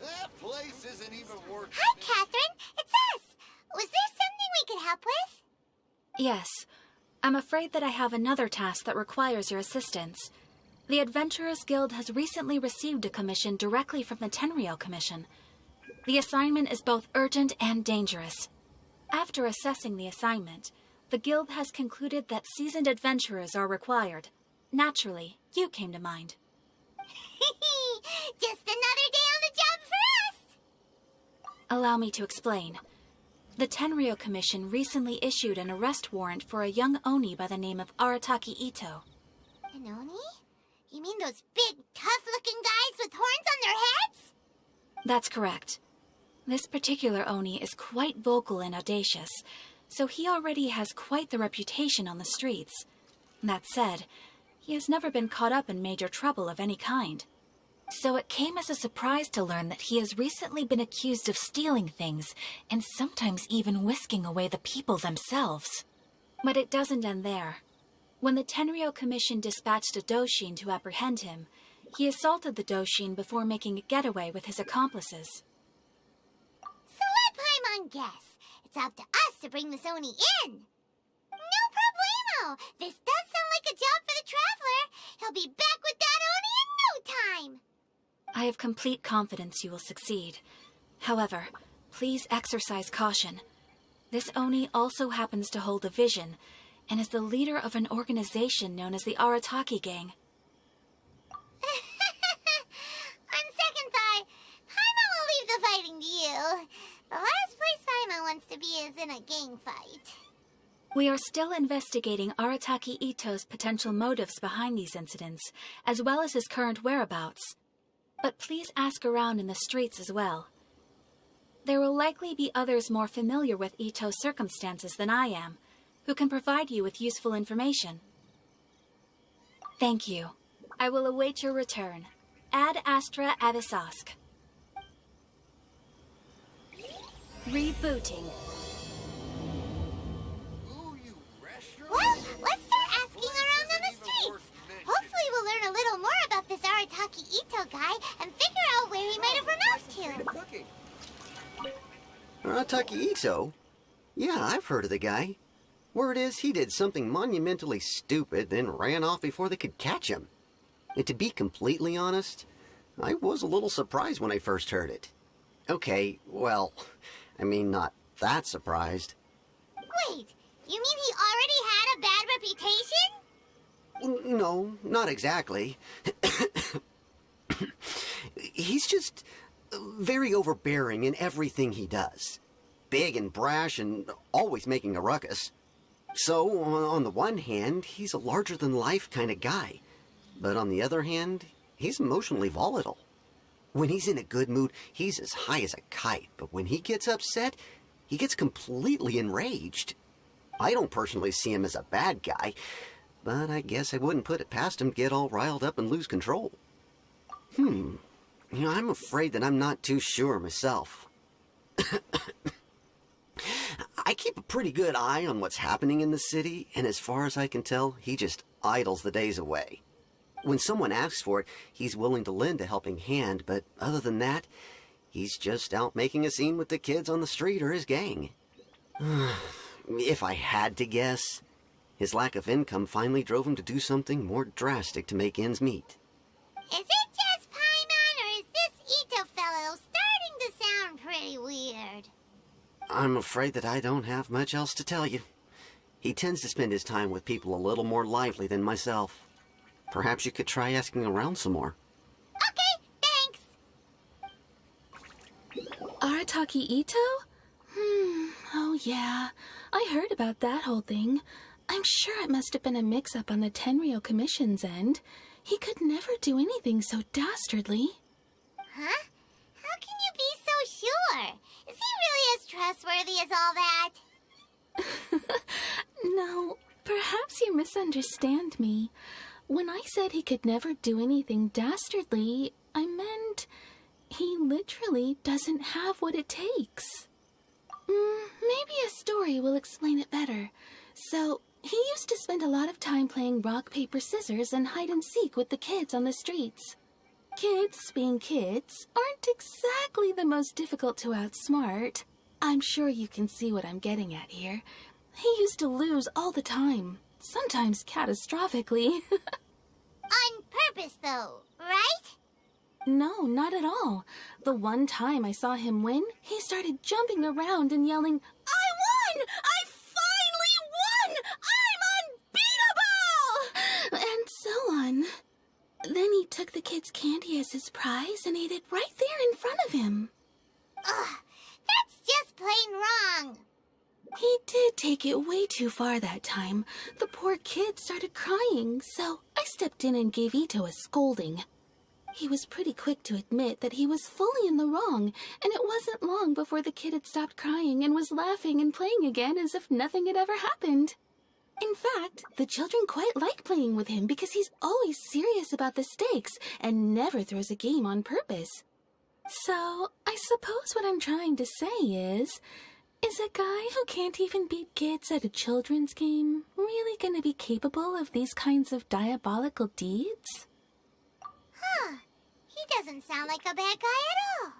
That place isn't even worth... Hi, Katheryne. It's us. Was there something we could help with? Yes. I'm afraid that I have another task that requires your assistance. The Adventurers Guild has recently received a commission directly from the Tenryou Commission. The assignment is both urgent and dangerous. After assessing the assignment, the Guild has concluded that seasoned adventurers are required. Naturally, you came to mind. Just another day on the job for us! Allow me to explain. The Tenryou Commission recently issued an arrest warrant for a young Oni by the name of Arataki Itto. An Oni? You mean those big, tough-looking guys with horns on their heads? That's correct. This particular Oni is quite vocal and audacious, so he already has quite the reputation on the streets. That said, he has never been caught up in major trouble of any kind. So it came as a surprise to learn that he has recently been accused of stealing things, and sometimes even whisking away the people themselves. But it doesn't end there. When the Tenryou Commission dispatched a Doshin to apprehend him, he assaulted the Doshin before making a getaway with his accomplices. So let Paimon guess. It's up to us to bring this Oni in. No problemo! This does sound like a job for the Traveler. He'll be back with that Oni in no time. I have complete confidence you will succeed. However, please exercise caution. This Oni also happens to hold a vision, and is the leader of an organization known as the Arataki Gang. On second thought, Paimon will leave the fighting to you. The last place Paimon wants to be is in a gang fight. We are still investigating Arataki Itto's potential motives behind these incidents, as well as his current whereabouts. But please ask around in the streets as well. There will likely be others more familiar with Itto's circumstances than I am, who can provide you with useful information. Thank you. I will await your return. Ad Astra Avisask. Rebooting. Well, let's start asking around on the streets. Hopefully we'll learn a little more about this Arataki Itto guy and figure out where he might have run off to. Arataki Itto? Yeah, I've heard of the guy. Word is he did something monumentally stupid, then ran off before they could catch him. And to be completely honest, I was a little surprised when I first heard it. Okay, well, I mean, not that surprised. Wait, you mean he already had a bad reputation? No, not exactly. He's just very overbearing in everything he does. Big and brash and always making a ruckus. So, on the one hand, he's a larger-than-life kind of guy. But on the other hand, he's emotionally volatile. When he's in a good mood, he's as high as a kite. But when he gets upset, he gets completely enraged. I don't personally see him as a bad guy, but I guess I wouldn't put it past him to get all riled up and lose control. I'm afraid that I'm not too sure myself. I keep a pretty good eye on what's happening in the city, and as far as I can tell, he just idles the days away. When someone asks for it, he's willing to lend a helping hand, but other than that, he's just out making a scene with the kids on the street or his gang. If I had to guess, his lack of income finally drove him to do something more drastic to make ends meet. Is it just Paimon, or is this Itto fellow starting to sound pretty weird? I'm afraid that I don't have much else to tell you. He tends to spend his time with people a little more lively than myself. Perhaps you could try asking around some more. Okay, thanks. Arataki Itto? Oh yeah. I heard about that whole thing. I'm sure it must have been a mix-up on the Tenryou Commission's end. He could never do anything so dastardly. Huh? How can you be so sure? Is he really as trustworthy as all that? No, perhaps you misunderstand me. When I said he could never do anything dastardly, I meant he literally doesn't have what it takes. Maybe a story will explain it better. So, he used to spend a lot of time playing rock, paper, scissors and hide and seek with the kids on the streets. Kids, being kids, aren't exactly the most difficult to outsmart. I'm sure you can see what I'm getting at here. He used to lose all the time, sometimes catastrophically. On purpose, though, right? No, not at all. The one time I saw him win, he started jumping around and yelling, "I won! I finally won! I'm unbeatable!" And so on. Then he took the kid's candy as his prize and ate it right there in front of him. Ugh, that's just plain wrong. He did take it way too far that time. The poor kid started crying, so I stepped in and gave Itto a scolding. He was pretty quick to admit that he was fully in the wrong, and it wasn't long before the kid had stopped crying and was laughing and playing again as if nothing had ever happened. In fact, the children quite like playing with him because he's always serious about the stakes and never throws a game on purpose. So, I suppose what I'm trying to say is a guy who can't even beat kids at a children's game really gonna be capable of these kinds of diabolical deeds? Huh. He doesn't sound like a bad guy at all.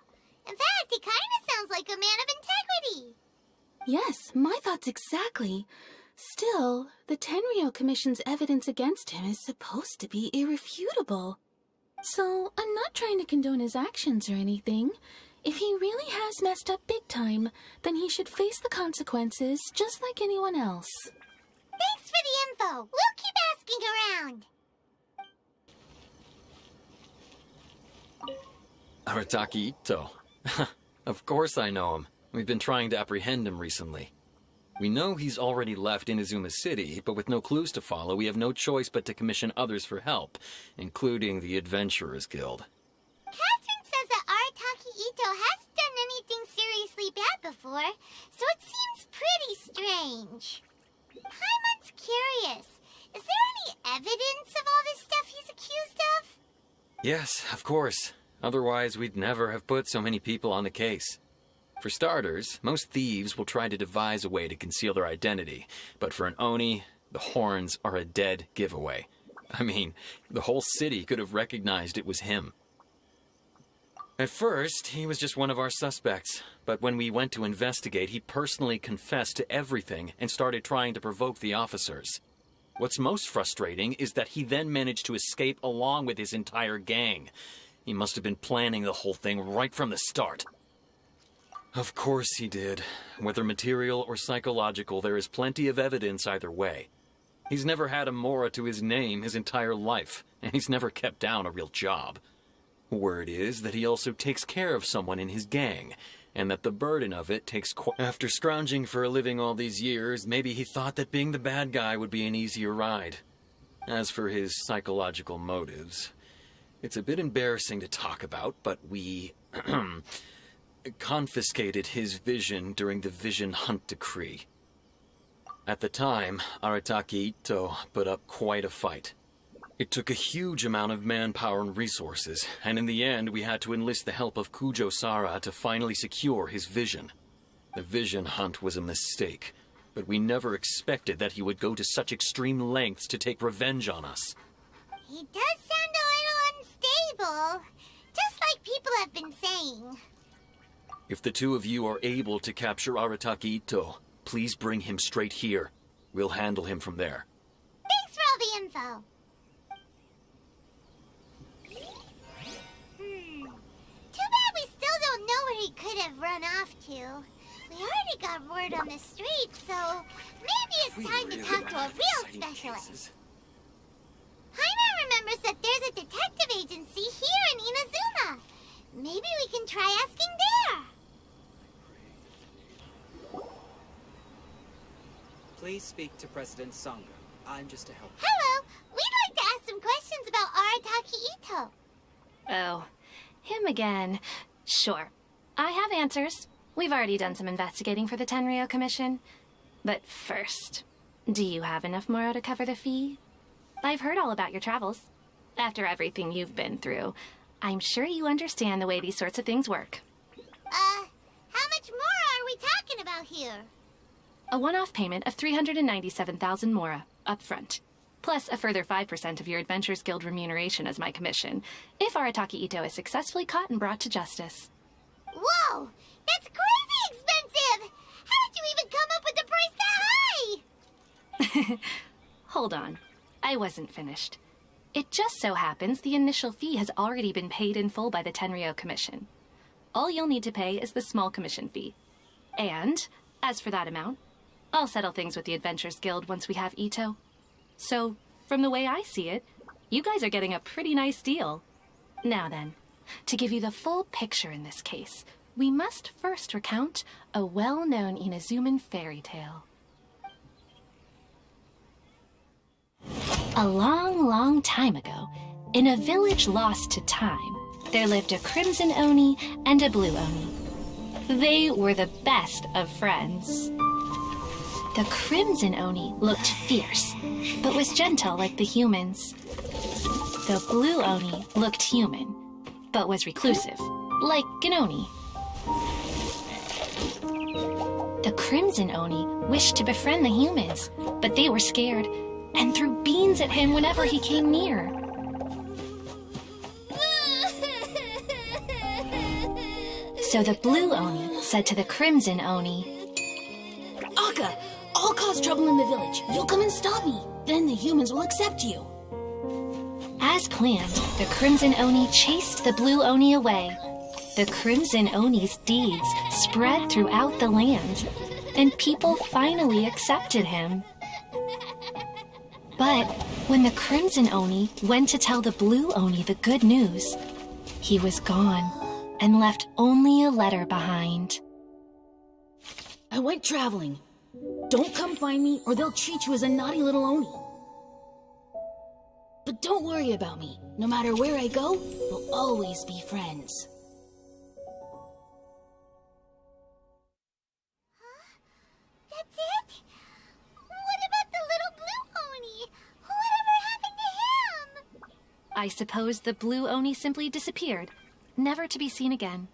In fact, he kind of sounds like a man of integrity. Yes, my thoughts exactly. Still, the Tenryou Commission's evidence against him is supposed to be irrefutable. So, I'm not trying to condone his actions or anything. If he really has messed up big time, then he should face the consequences just like anyone else. Thanks for the info. We'll keep asking around. Arataki Itto. Of course I know him. We've been trying to apprehend him recently. We know he's already left Inazuma City, but with no clues to follow, we have no choice but to commission others for help, including the Adventurers Guild. Katheryne says that Arataki Itto hasn't done anything seriously bad before, so it seems pretty strange. Paimon's curious. Is there any evidence of all this stuff he's accused of? Yes, of course. Otherwise, we'd never have put so many people on the case. For starters, most thieves will try to devise a way to conceal their identity, but for an Oni, the horns are a dead giveaway. I mean, the whole city could have recognized it was him. At first, he was just one of our suspects, but when we went to investigate, he personally confessed to everything and started trying to provoke the officers. What's most frustrating is that he then managed to escape along with his entire gang. He must have been planning the whole thing right from the start. Of course he did. Whether material or psychological, there is plenty of evidence either way. He's never had a Mora to his name his entire life, and he's never kept down a real job. Word is that he also takes care of someone in his gang, and that the burden of it takes After scrounging for a living all these years, maybe he thought that being the bad guy would be an easier ride. As for his psychological motives, it's a bit embarrassing to talk about, but we confiscated his vision during the Vision Hunt Decree. At the time, Arataki Itto put up quite a fight. It took a huge amount of manpower and resources, and in the end we had to enlist the help of Kujo Sara to finally secure his vision. The Vision Hunt was a mistake, but we never expected that he would go to such extreme lengths to take revenge on us. He does sound a little unstable, just like people have been saying. If the two of you are able to capture Arataki Itto, please bring him straight here. We'll handle him from there. Thanks for all the info. Too bad we still don't know where he could have run off to. We already got word on the street, so maybe it's time to talk to a real specialist. Paimon remembers that there's a detective agency here in Inazuma. Maybe we can try asking there. Please speak to President Sango. I'm just a helper. Hello, we'd like to ask some questions about Arataki Itto. Oh, him again. Sure. I have answers. We've already done some investigating for the Tenryou Commission. But first, do you have enough Moro to cover the fee? I've heard all about your travels. After everything you've been through, I'm sure you understand the way these sorts of things work. How much more are we talking about here? A one-off payment of 397,000 Mora, up front. plus a further 5% of your Adventures Guild remuneration as my commission, if Arataki Itto is successfully caught and brought to justice. Whoa! That's crazy expensive! How did you even come up with the price that high? Hold on. I wasn't finished. It just so happens the initial fee has already been paid in full by the Tenryou Commission. All you'll need to pay is the small commission fee. And, as for that amount, I'll settle things with the Adventures Guild once we have Itto. So, from the way I see it, you guys are getting a pretty nice deal. Now then, to give you the full picture in this case, we must first recount a well-known Inazuman fairy tale. A long, long time ago, in a village lost to time, there lived a crimson oni and a blue oni. They were the best of friends. The crimson oni looked fierce, but was gentle like the humans. The blue oni looked human, but was reclusive, like an oni. The crimson oni wished to befriend the humans, but they were scared and threw beans at him whenever he came near. So the blue oni said to the crimson oni, Akka, I'll cause trouble in the village. You'll come and stop me. Then the humans will accept you. As planned, the crimson oni chased the blue oni away. The crimson oni's deeds spread throughout the land, and people finally accepted him. But when the crimson oni went to tell the blue oni the good news, he was gone and left only a letter behind. I went traveling. Don't come find me or they'll treat you as a naughty little oni. But don't worry about me. No matter where I go, we'll always be friends. That's it? What about the little blue oni? Whatever happened to him? I suppose the blue oni simply disappeared, never to be seen again.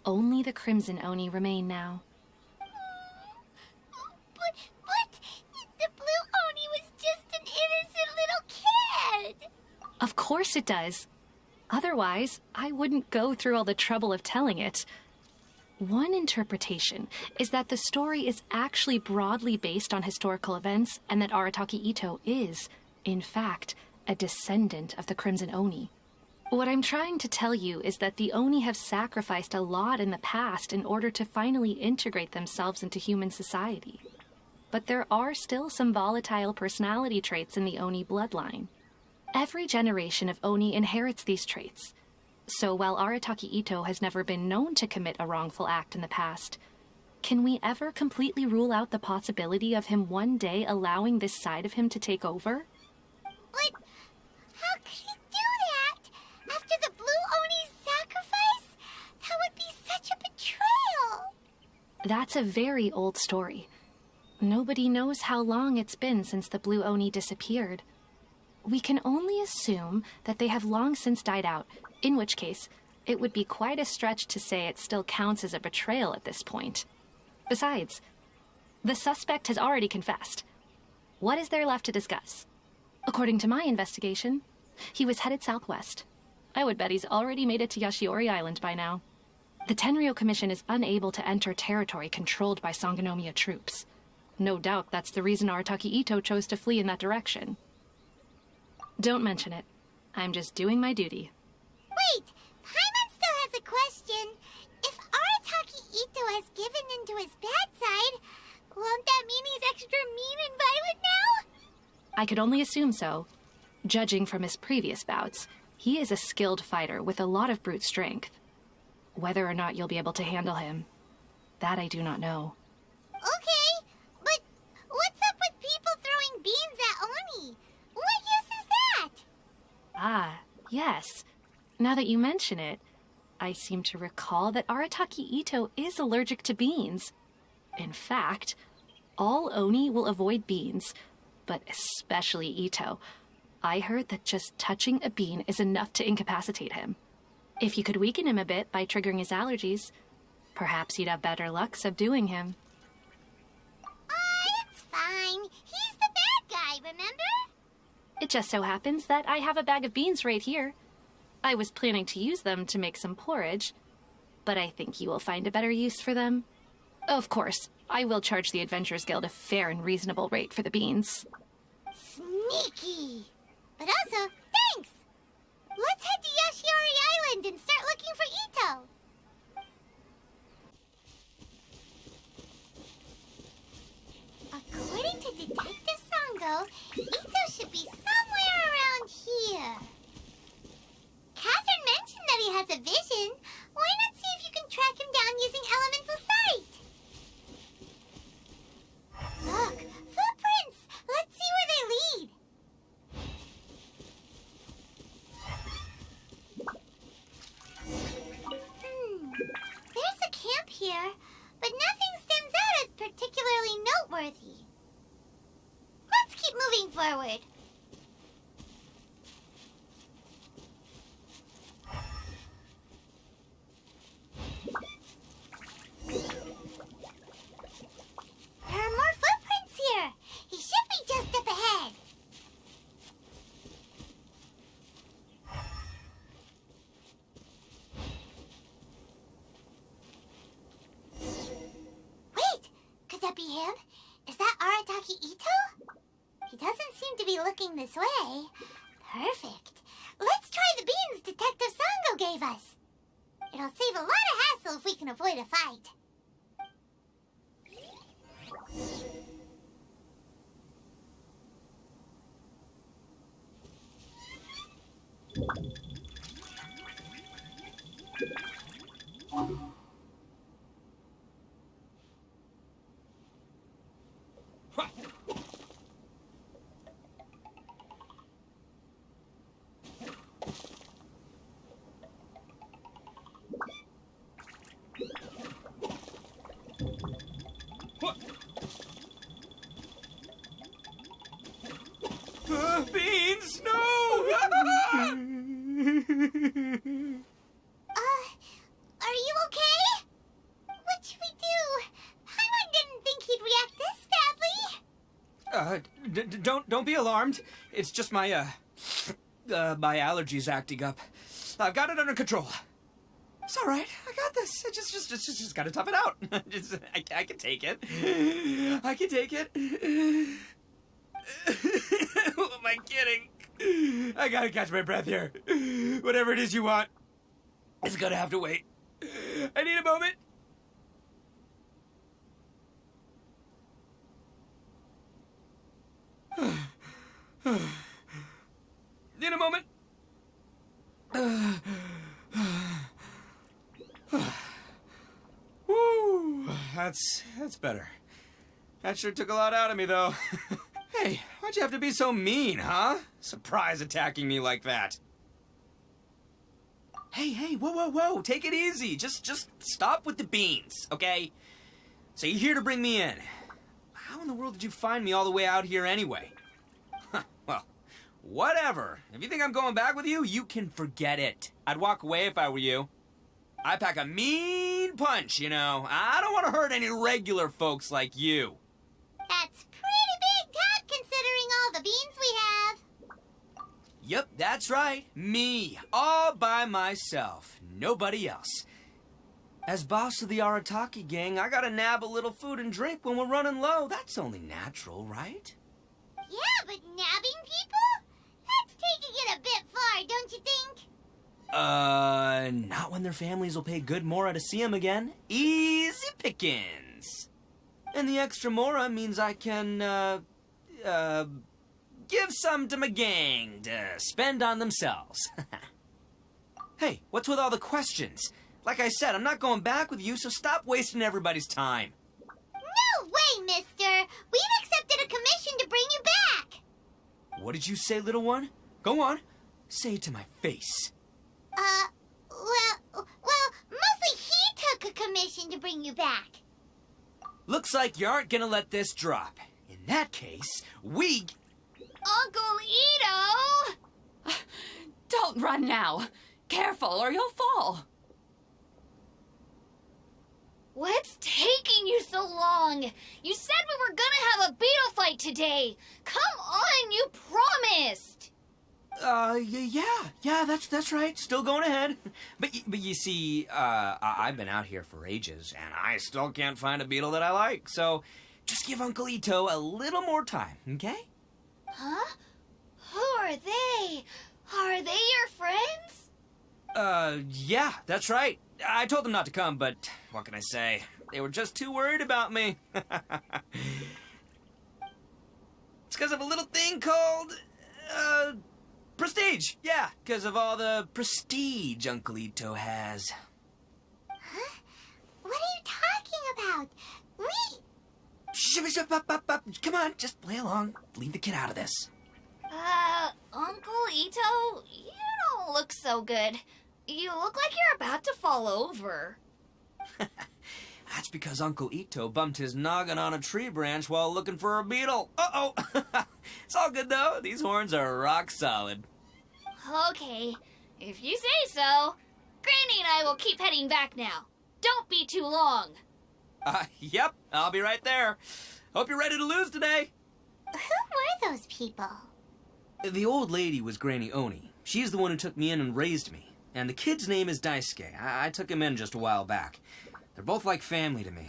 Only the crimson oni remain now. But the blue oni was just an innocent little kid. Of course it does. Otherwise, I wouldn't go through all the trouble of telling it. One interpretation is that the story is actually broadly based on historical events and that Arataki Itto is, in fact, a descendant of the Crimson Oni. What I'm trying to tell you is that the Oni have sacrificed a lot in the past in order to finally integrate themselves into human society. But there are still some volatile personality traits in the Oni bloodline. Every generation of Oni inherits these traits. So while Arataki Itto has never been known to commit a wrongful act in the past, can we ever completely rule out the possibility of him one day allowing this side of him to take over? But how could he do that? After the blue oni's sacrifice? That would be such a betrayal. That's a very old story. Nobody knows how long it's been since the blue Oni disappeared. We can only assume that they have long since died out, in which case, it would be quite a stretch to say it still counts as a betrayal at this point. Besides, the suspect has already confessed. What is there left to discuss? According to my investigation, he was headed southwest. I would bet he's already made it to Yashiori Island by now. The Tenryou Commission is unable to enter territory controlled by Sangonomiya troops. No doubt that's the reason Arataki Itto chose to flee in that direction. Don't mention it. I'm just doing my duty. Wait, Paimon still has a question. If Arataki Itto has given in to his bad side, won't that mean he's extra mean and violent now? I could only assume so. Judging from his previous bouts, he is a skilled fighter with a lot of brute strength. Whether or not you'll be able to handle him, that I do not know. Okay, but what's up with people throwing beans at Oni? What use is that? Ah, yes. Now that you mention it, I seem to recall that Arataki Itto is allergic to beans. In fact, all Oni will avoid beans, but especially Itto. I heard that just touching a bean is enough to incapacitate him. If you could weaken him a bit by triggering his allergies, perhaps you'd have better luck subduing him. It's fine. He's the bad guy, remember? It just so happens that I have a bag of beans right here. I was planning to use them to make some porridge, but I think you will find a better use for them. Of course, I will charge the Adventurers Guild a fair and reasonable rate for the beans. Sneaky! But also, thanks! Let's head to Yashiori Island and start looking for Itto! According to Detective Sango, Itto should be somewhere around here. Katheryne mentioned that he has a vision. Why not see if you can track him down using elemental sight? Look, footprints! Let's see where they lead. There's a camp here, but nothing stands out as particularly noteworthy. Let's keep moving forward. There are more footprints here. He should be just up ahead. Wait, could that be him? Is that Arataki Itto? He doesn't seem to be looking this way. Perfect. Let's try the beans Detective Sango gave us. It'll save a lot of hassle if we can avoid a fight. Beans, no! Are you okay? What should we do? Paimon didn't think he'd react this badly. Don't be alarmed. It's just my my allergies acting up. I've got it under control. It's all right. I got this. I just gotta tough it out. I can take it. I can take it. Who am I kidding? I gotta catch my breath here. Whatever it is you want, it's gonna have to wait. I need a moment. Need a moment. Woo, that's better. That sure took a lot out of me, though. Hey, why'd you have to be so mean, huh? Surprise attacking me like that. Hey, whoa, take it easy. Just stop with the beans, okay? So you're here to bring me in. How in the world did you find me all the way out here anyway? Well, whatever. If you think I'm going back with you, you can forget it. I'd walk away if I were you. I pack a mean punch, you know. I don't want to hurt any regular folks like you. That's pretty big talk considering all the beans we have. Yep, that's right. Me. All by myself. Nobody else. As boss of the Arataki gang, I gotta nab a little food and drink when we're running low. That's only natural, right? Yeah, but nabbing people? That's taking it a bit far, don't you think? Not when their families will pay good mora to see them again. Easy pickings. And the extra mora means I can, give some to my gang to spend on themselves. Hey, what's with all the questions? Like I said, I'm not going back with you, so stop wasting everybody's time. No way, mister! We've accepted a commission to bring you back! What did you say, little one? Go on. Say it to my face. Well, mostly he took a commission to bring you back. Looks like you aren't gonna let this drop. In that case, we... Uncle Itto! Don't run now. Careful or you'll fall. What's taking you so long? You said we were gonna have a beetle fight today. Come on, you promised. Yeah, that's right. Still going ahead. But you see, I've been out here for ages, and I still can't find a beetle that I like. So just give Uncle Itto a little more time, okay? Huh? Who are they? Are they your friends? Yeah, that's right. I told them not to come, but what can I say? They were just too worried about me. It's because of a little thing called, prestige. Yeah, because of all the prestige Uncle Itto has. Huh? What are you talking about? Come on, just play along. Leave the kid out of this. Uncle Itto, you don't look so good. You look like you're about to fall over. That's because Uncle Itto bumped his noggin on a tree branch while looking for a beetle. Uh-oh! It's all good, though. These horns are rock solid. Okay, if you say so. Granny and I will keep heading back now. Don't be too long. Yep, I'll be right there. Hope you're ready to lose today. Who were those people? The old lady was Granny Oni. She's the one who took me in and raised me. And the kid's name is Daisuke. I took him in just a while back. They're both like family to me.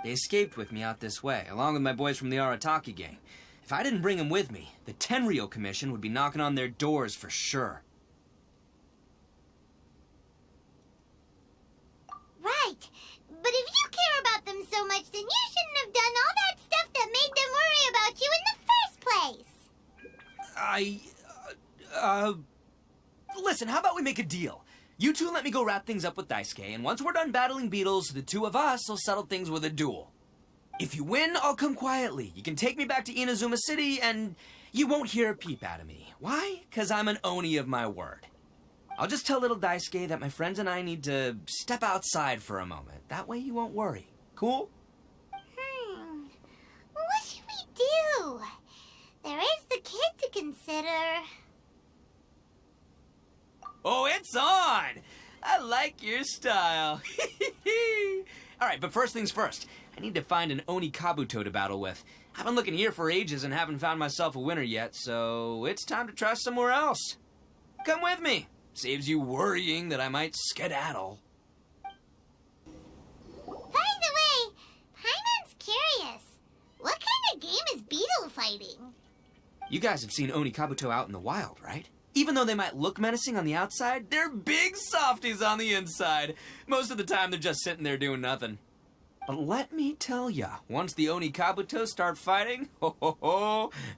They escaped with me out this way, along with my boys from the Arataki gang. If I didn't bring them with me, the Tenryou Commission would be knocking on their doors for sure. Right. But if you care about them so much, then you shouldn't have done all that stuff that made them worry about you in the first place. Listen, how about we make a deal? You two let me go wrap things up with Daisuke, and once we're done battling beetles, the two of us will settle things with a duel. If you win, I'll come quietly. You can take me back to Inazuma City, and you won't hear a peep out of me. Why? 'Cause I'm an Oni of my word. I'll just tell little Daisuke that my friends and I need to step outside for a moment. That way you won't worry. Cool? What should we do? There is the kid to consider. Oh, it's on! I like your style. Alright, but first things first. I need to find an Oni Kabuto to battle with. I've been looking here for ages and haven't found myself a winner yet, so it's time to try somewhere else. Come with me. Saves you worrying that I might skedaddle. By the way, Paimon's curious. What kind of game is beetle fighting? You guys have seen Oni Kabuto out in the wild, right? Even though they might look menacing on the outside, they're big softies on the inside. Most of the time, they're just sitting there doing nothing. But let me tell ya, once the Oni Kabuto start fighting,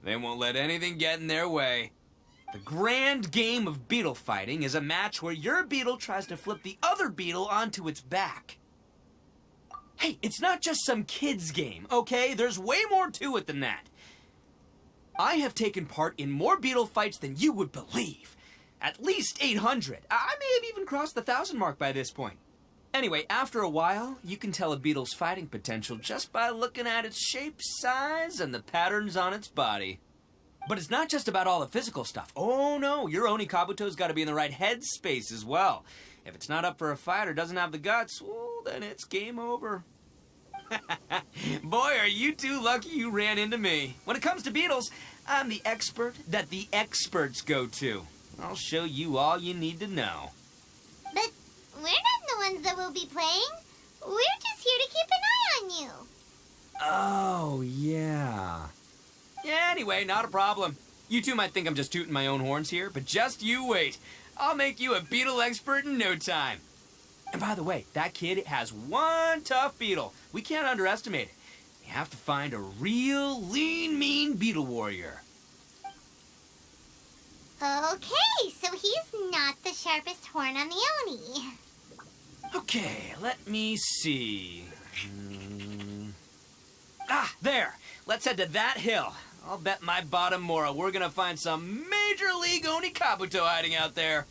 they won't let anything get in their way. The grand game of beetle fighting is a match where your beetle tries to flip the other beetle onto its back. Hey, it's not just some kid's game, okay? There's way more to it than that. I have taken part in more beetle fights than you would believe. At least 800. I may have even crossed the 1,000 mark by this point. Anyway, after a while, you can tell a beetle's fighting potential just by looking at its shape, size, and the patterns on its body. But it's not just about all the physical stuff. Oh no, your Oni Kabuto's got to be in the right headspace as well. If it's not up for a fight or doesn't have the guts, well, then it's game over. Boy, are you two lucky you ran into me. When it comes to beetles, I'm the expert that the experts go to. I'll show you all you need to know. But we're not the ones that will be playing. We're just here to keep an eye on you. Oh, yeah. Yeah, anyway, not a problem. You two might think I'm just tooting my own horns here, but just you wait. I'll make you a beetle expert in no time. And by the way, that kid has one tough beetle. We can't underestimate it. We have to find a real lean, mean beetle warrior. Okay, so he's not the sharpest horn on the Oni. Okay, let me see. There. Let's head to that hill. I'll bet my bottom moral we're gonna find some major league Oni Kabuto hiding out there.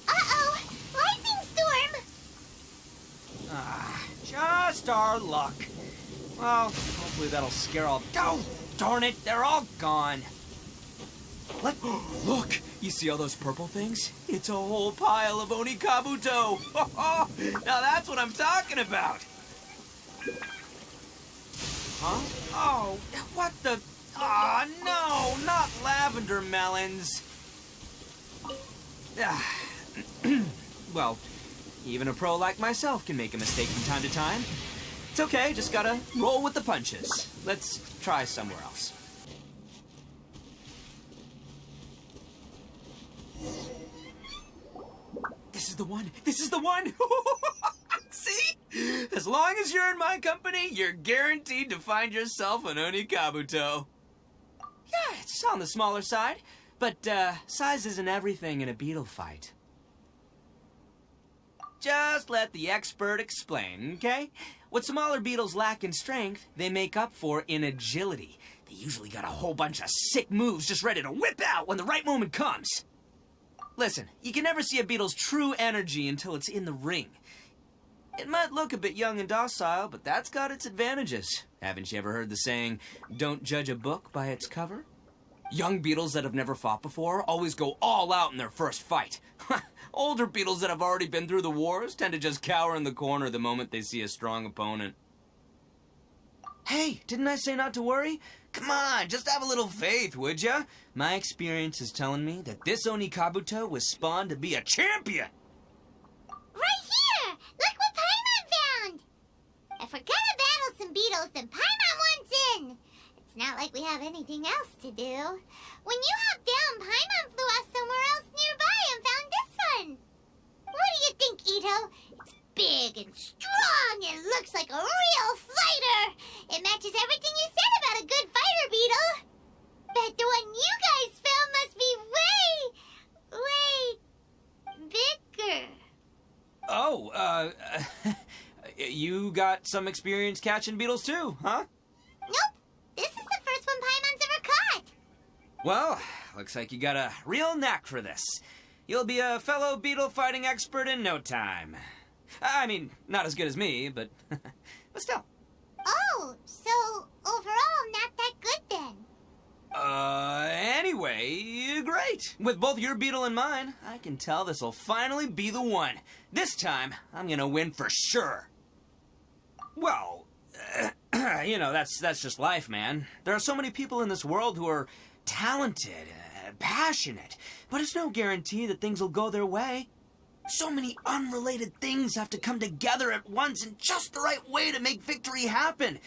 Uh-oh! Lightning storm! Just our luck. Well, hopefully that'll scare all... Oh, darn it, they're all gone. Look, You see all those purple things? It's a whole pile of Oni Kabuto! Now that's what I'm talking about! Huh? Oh, what the... Ah, no! Not lavender melons! Well, even a pro like myself can make a mistake from time to time. It's okay, just gotta roll with the punches. Let's try somewhere else. This is the one! This is the one! See? As long as you're in my company, you're guaranteed to find yourself an Oni Kabuto. Yeah, it's on the smaller side, but size isn't everything in a beetle fight. Just let the expert explain, okay? What smaller beetles lack in strength, they make up for in agility. They usually got a whole bunch of sick moves just ready to whip out when the right moment comes. Listen, you can never see a beetle's true energy until it's in the ring. It might look a bit young and docile, but that's got its advantages. Haven't you ever heard the saying, don't judge a book by its cover? Young beetles that have never fought before always go all out in their first fight. Older beetles that have already been through the wars tend to just cower in the corner the moment they see a strong opponent. Hey, didn't I say not to worry? Come on, just have a little faith, would ya? My experience is telling me that this Oni Kabuto was spawned to be a champion! Right here! Look what Paimon found! If we're gonna battle some beetles, then Paimon wants in! It's not like we have anything else to do. When you hopped down, Paimon flew off somewhere else nearby and found this one! What do you think, Itto? It's big and strong and looks like a real fighter! It matches everything you said about a good fighter beetle! Bet the one you guys found must be way bigger. Oh, you got some experience catching beetles too, huh? Nope. This is the first one Paimon's ever caught. Well, looks like you got a real knack for this. You'll be a fellow beetle fighting expert in no time. I mean, not as good as me, but still. Oh, so overall not that good then. Anyway, great. With both your beetle and mine, I can tell this'll finally be the one. This time, I'm gonna win for sure. Well, you know, that's just life, man. There are so many people in this world who are talented, passionate, but it's no guarantee that things will go their way. So many unrelated things have to come together at once in just the right way to make victory happen.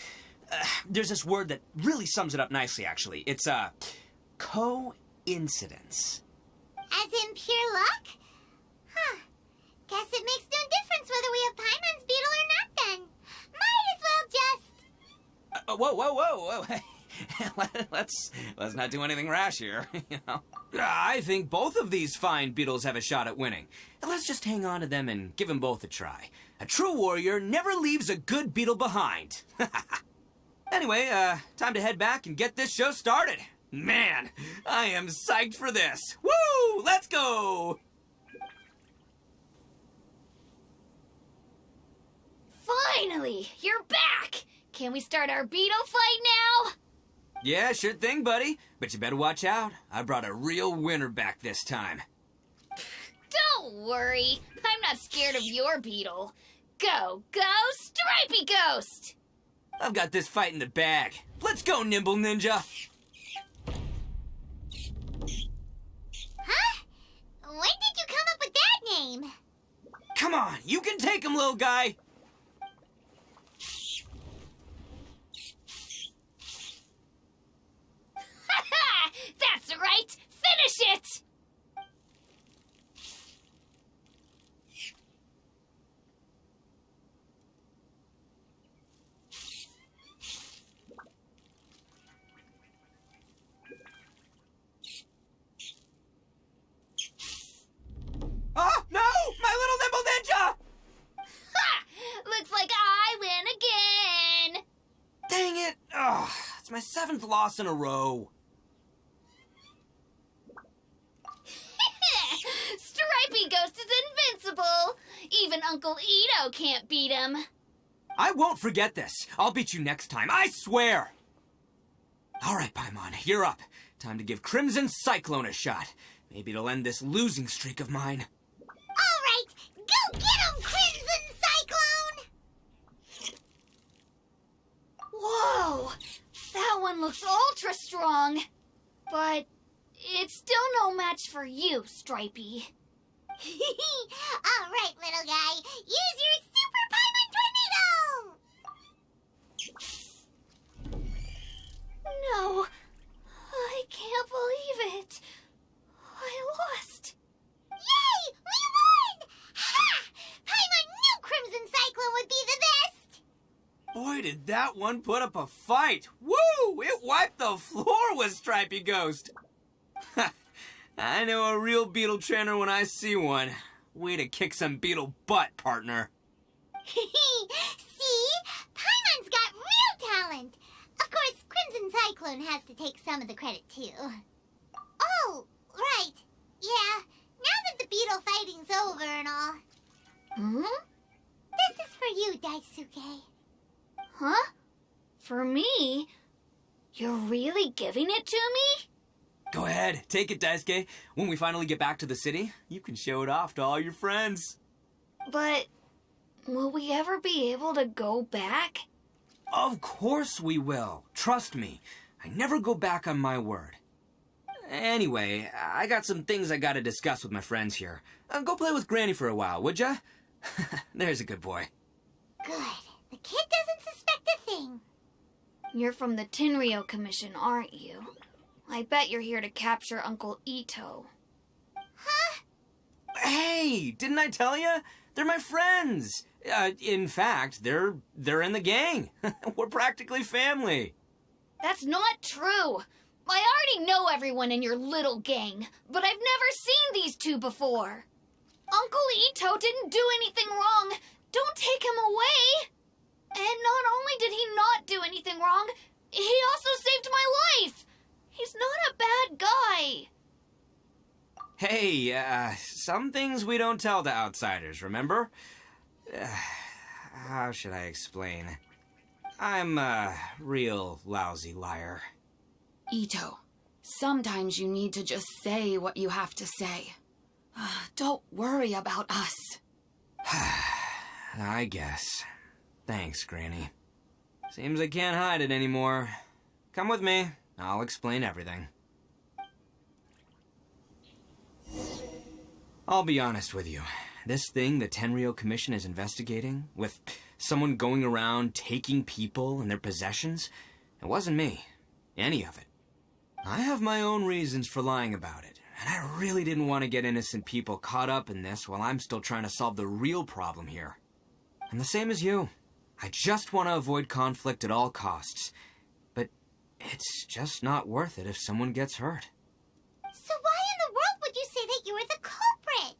There's this word that really sums it up nicely, actually. It's, coincidence. As in pure luck? Huh. Guess it makes no difference whether we have Paimon's beetle or not then. Might as well just... Whoa. Let's not do anything rash here, you know. I think both of these fine beetles have a shot at winning. Let's just hang on to them and give them both a try. A true warrior never leaves a good beetle behind. Anyway, time to head back and get this show started. Man, I am psyched for this. Woo! Let's go! Finally! You're back! Can we start our beetle fight now? Yeah, sure thing, buddy. But you better watch out. I brought a real winner back this time. Don't worry. I'm not scared of your beetle. Go, Stripey Ghost! I've got this fight in the bag. Let's go, Nimble Ninja! Huh? When did you come up with that name? Come on, you can take him, little guy! That's right! Finish it! Oh, no! My little Nimble Ninja! Ha! Looks like I win again! Dang it! Ugh, it's my 7th loss in a row. Stripey Ghost is invincible! Even Uncle Itto can't beat him. I won't forget this. I'll beat you next time, I swear! All right, Paimon, you're up. Time to give Crimson Cyclone a shot. Maybe it'll end this losing streak of mine. All right, go get him, Crimson Cyclone! Whoa! That one looks ultra strong. But it's still no match for you, Stripey. All right, little guy, use your Super Paimon Tornado! No, I can't believe it. I lost. Yay! We won! Ha! Paimon knew Crimson Cyclone would be the best! Boy, did that one put up a fight. Woo! It wiped the floor with Stripey Ghost. I know a real beetle trainer when I see one. Way to kick some beetle butt, partner. See? Paimon's got real talent. Of course, Crimson Cyclone has to take some of the credit, too. Oh, right. Yeah, now that the beetle fighting's over and all. This is for you, Daisuke. Huh? For me? You're really giving it to me? Go ahead, take it, Daisuke. When we finally get back to the city, you can show it off to all your friends. But will we ever be able to go back? Of course we will. Trust me. I never go back on my word. Anyway, I got some things I gotta discuss with my friends here. Go play with Granny for a while, would ya? There's a good boy. Good. The kid doesn't suspect a thing. You're from the Tenryou Commission, aren't you? I bet you're here to capture Uncle Itto. Huh? Hey, didn't I tell you? They're my friends. In fact, they're in the gang. We're practically family. That's not true. I already know everyone in your little gang, but I've never seen these two before. Uncle Itto didn't do anything wrong. Don't take him away. And not only did he not do anything wrong, he also saved my life. He's not a bad guy. Hey, some things we don't tell to outsiders, remember? How should I explain? I'm a real lousy liar. Itto, sometimes you need to just say what you have to say. Don't worry about us. I guess. Thanks, Granny. Seems I can't hide it anymore. Come with me. I'll explain everything. I'll be honest with you. This thing the Tenryou Commission is investigating, with someone going around taking people and their possessions, it wasn't me. Any of it. I have my own reasons for lying about it, and I really didn't want to get innocent people caught up in this while I'm still trying to solve the real problem here. I'm the same as you. I just want to avoid conflict at all costs. But it's just not worth it if someone gets hurt. So why in the world would you say that you were the culprit?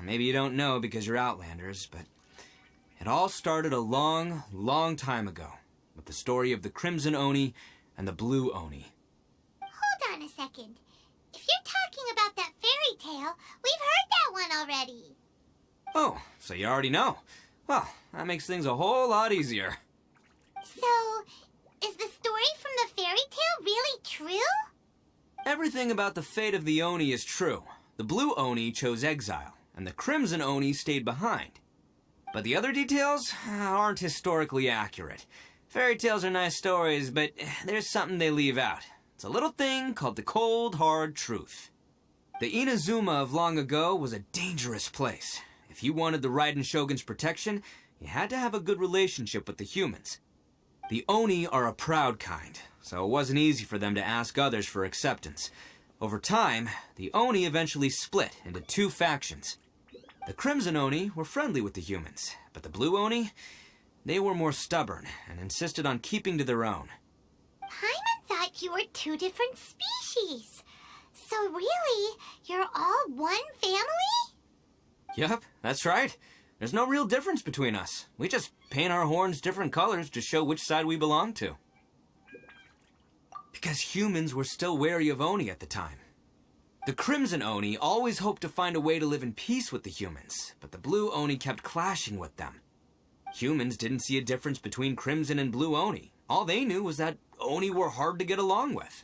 Maybe you don't know because you're Outlanders, but it all started a long, long time ago with the story of the Crimson Oni and the Blue Oni. Hold on a second. If you're talking about that fairy tale, we've heard that one already. Oh, so you already know. Well, that makes things a whole lot easier. So, is the story from the fairy tale really true? Everything about the fate of the Oni is true. The Blue Oni chose exile, and the Crimson Oni stayed behind. But the other details aren't historically accurate. Fairy tales are nice stories, but there's something they leave out. It's a little thing called the cold, hard truth. The Inazuma of long ago was a dangerous place. If you wanted the Raiden Shogun's protection, you had to have a good relationship with the humans. The Oni are a proud kind, so it wasn't easy for them to ask others for acceptance. Over time, the Oni eventually split into two factions. The Crimson Oni were friendly with the humans, but the Blue Oni, they were more stubborn and insisted on keeping to their own. Paimon thought you were two different species. So really, you're all one family? Yep, that's right. There's no real difference between us. We just paint our horns different colors to show which side we belong to. Because humans were still wary of Oni at the time. The Crimson Oni always hoped to find a way to live in peace with the humans, but the Blue Oni kept clashing with them. Humans didn't see a difference between Crimson and Blue Oni. All they knew was that Oni were hard to get along with.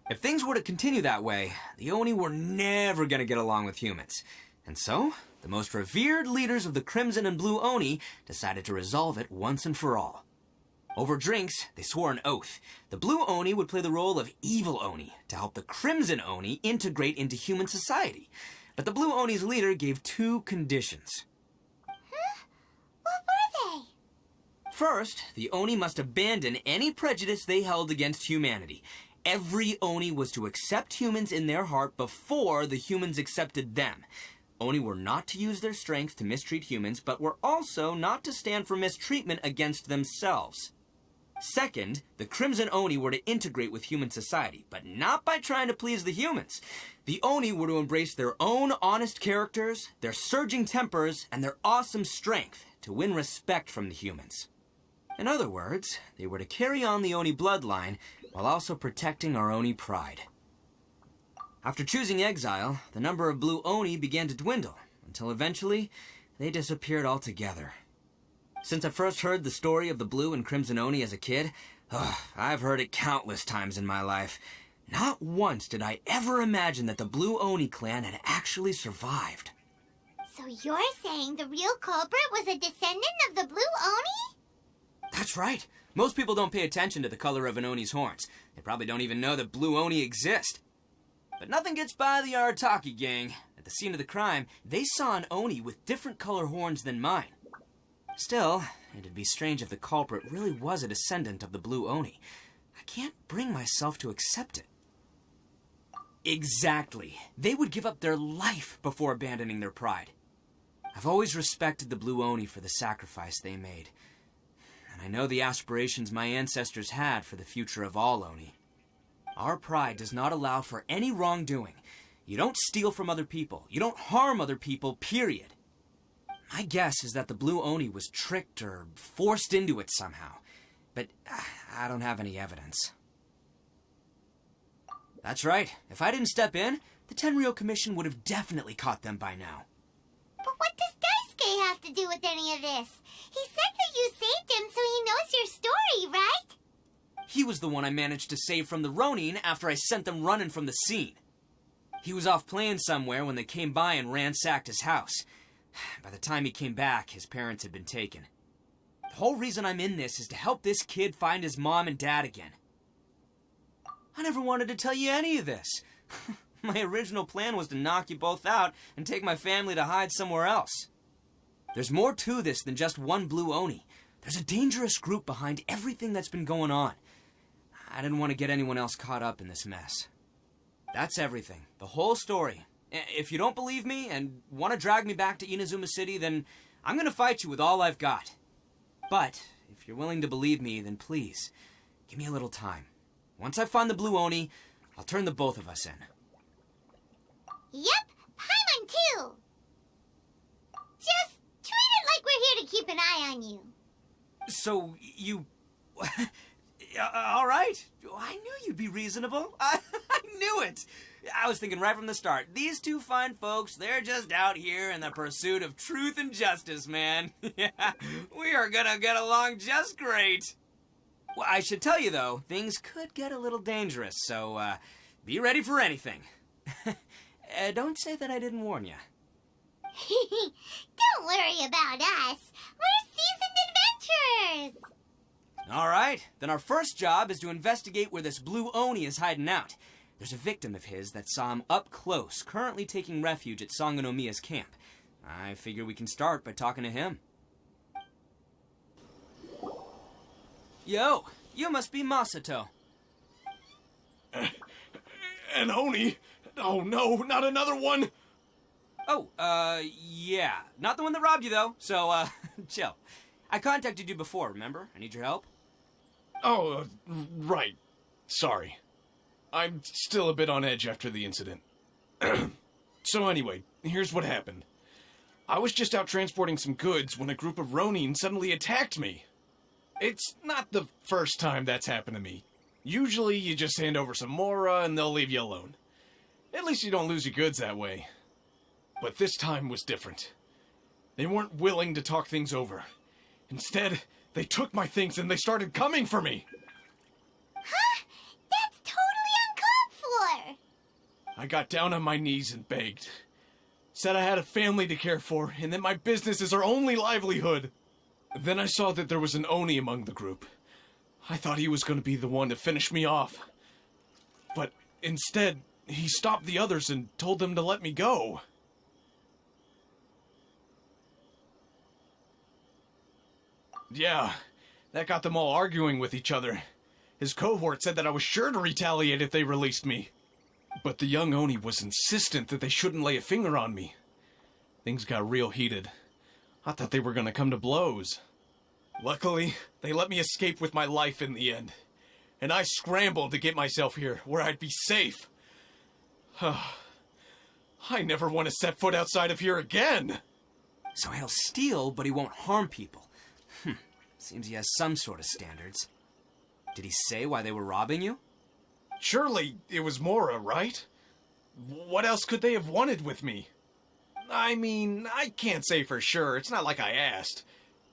If things were to continue that way, the Oni were never gonna get along with humans. And so, the most revered leaders of the Crimson and Blue Oni decided to resolve it once and for all. Over drinks, they swore an oath. The Blue Oni would play the role of evil Oni to help the Crimson Oni integrate into human society. But the Blue Oni's leader gave 2 conditions. Huh? What were they? First, the Oni must abandon any prejudice they held against humanity. Every Oni was to accept humans in their heart before the humans accepted them. Oni were not to use their strength to mistreat humans, but were also not to stand for mistreatment against themselves. Second, the Crimson Oni were to integrate with human society, but not by trying to please the humans. The Oni were to embrace their own honest characters, their surging tempers, and their awesome strength to win respect from the humans. In other words, they were to carry on the Oni bloodline while also protecting our Oni pride. After choosing exile, the number of Blue Oni began to dwindle, until eventually, they disappeared altogether. Since I first heard the story of the Blue and Crimson Oni as a kid, I've heard it countless times in my life. Not once did I ever imagine that the Blue Oni clan had actually survived. So you're saying the real culprit was a descendant of the Blue Oni? That's right. Most people don't pay attention to the color of an Oni's horns. They probably don't even know that Blue Oni exist. But nothing gets by the Arataki gang. At the scene of the crime, they saw an Oni with different color horns than mine. Still, it'd be strange if the culprit really was a descendant of the Blue Oni. I can't bring myself to accept it. Exactly. They would give up their life before abandoning their pride. I've always respected the Blue Oni for the sacrifice they made. And I know the aspirations my ancestors had for the future of all Oni. Our pride does not allow for any wrongdoing. You don't steal from other people. You don't harm other people, period. My guess is that the Blue Oni was tricked or forced into it somehow. But I don't have any evidence. That's right. If I didn't step in, the Tenryou Commission would have definitely caught them by now. But what does Daisuke have to do with any of this? He said that you saved him so he knows your story, right? He was the one I managed to save from the Ronin after I sent them running from the scene. He was off playing somewhere when they came by and ransacked his house. By the time he came back, his parents had been taken. The whole reason I'm in this is to help this kid find his mom and dad again. I never wanted to tell you any of this. My original plan was to knock you both out and take my family to hide somewhere else. There's more to this than just one Blue Oni. There's a dangerous group behind everything that's been going on. I didn't want to get anyone else caught up in this mess. That's everything. The whole story. If you don't believe me and want to drag me back to Inazuma City, then I'm going to fight you with all I've got. But if you're willing to believe me, then please, give me a little time. Once I find the Blue Oni, I'll turn the both of us in. Yep, Paimon too. Just treat it like we're here to keep an eye on you. So, you... all right. I knew you'd be reasonable. I knew it. I was thinking right from the start, these two fine folks, they're just out here in the pursuit of truth and justice, man. Yeah, we are gonna get along just great. Well, I should tell you, though, things could get a little dangerous, so be ready for anything. Don't say that I didn't warn you. Don't worry about us. We're seasoned adventurers. All right, then our first job is to investigate where this Blue Oni is hiding out. There's a victim of his that saw him up close, currently taking refuge at Sangonomiya's camp. I figure we can start by talking to him. Yo, you must be Masato. An Oni? Oh no, not another one! Oh, yeah. Not the one that robbed you, though, so, chill. I contacted you before, remember? I need your help. Oh, right. Sorry. I'm still a bit on edge after the incident. So anyway, here's what happened. I was just out transporting some goods when a group of Ronin suddenly attacked me. It's not the first time that's happened to me. Usually you just hand over some Mora and they'll leave you alone. At least you don't lose your goods that way. But this time was different. They weren't willing to talk things over. Instead, they took my things and they started coming for me. Huh? That's totally uncalled I got down on my knees and begged. Said I had a family to care for, and that my business is our only livelihood. Then I saw that there was an Oni among the group. I thought he was going to be the one to finish me off. But instead, he stopped the others and told them to let me go. Yeah, that got them all arguing with each other. His cohort said that I was sure to retaliate if they released me. But the young Oni was insistent that they shouldn't lay a finger on me. Things got real heated. I thought they were going to come to blows. Luckily, they let me escape with my life in the end. And I scrambled to get myself here, where I'd be safe. I never want to set foot outside of here again! So he'll steal, but he won't harm people. Seems he has some sort of standards. Did he say why they were robbing you? Surely it was Mora, right? What else could they have wanted with me? I mean, I can't say for sure. It's not like I asked.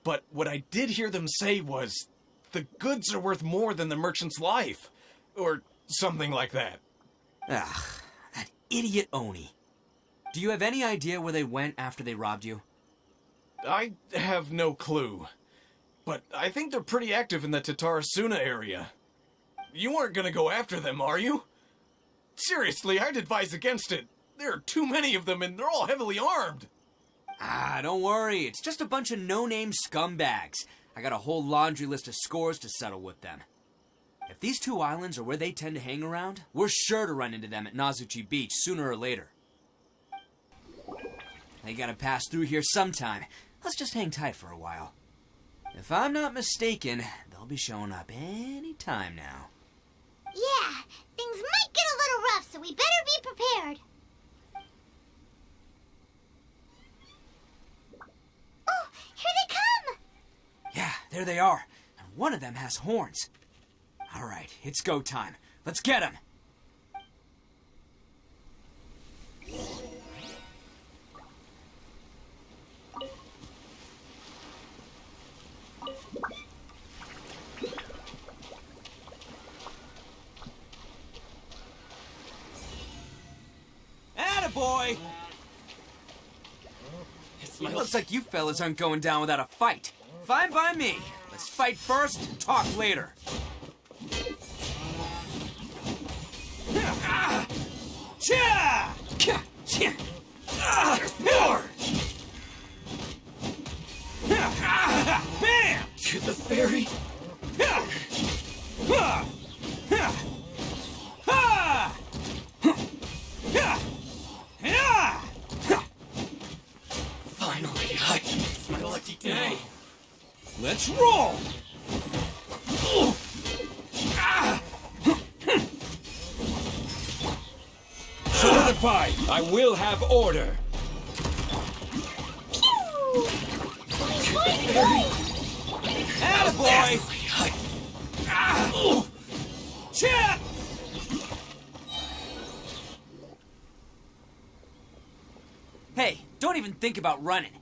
But what I did hear them say was, the goods are worth more than the merchant's life. Or something like that. Ugh, that idiot Oni. Do you have any idea where they went after they robbed you? I have no clue. But I think they're pretty active in the Tatarasuna area. You aren't gonna go after them, are you? Seriously, I'd advise against it. There are too many of them and they're all heavily armed. Don't worry. It's just a bunch of no-name scumbags. I got a whole laundry list of scores to settle with them. If these two islands are where they tend to hang around, we're sure to run into them at Nazuchi Beach sooner or later. They gotta pass through here sometime. Let's just hang tight for a while. If I'm not mistaken, they'll be showing up any time now. Yeah, things might get a little rough, so we better be prepared. Oh, here they come! Yeah, there they are. And one of them has horns. All right, it's go time. Let's get him! Attaboy! It looks like you fellas aren't going down without a fight. Fine by me. Let's fight first and talk later. There's more! Bam! To the ferry? Finally, it's my lucky day. Let's roll! Solidified! I will have order! Attaboy! Chip! Hey, don't even think about running.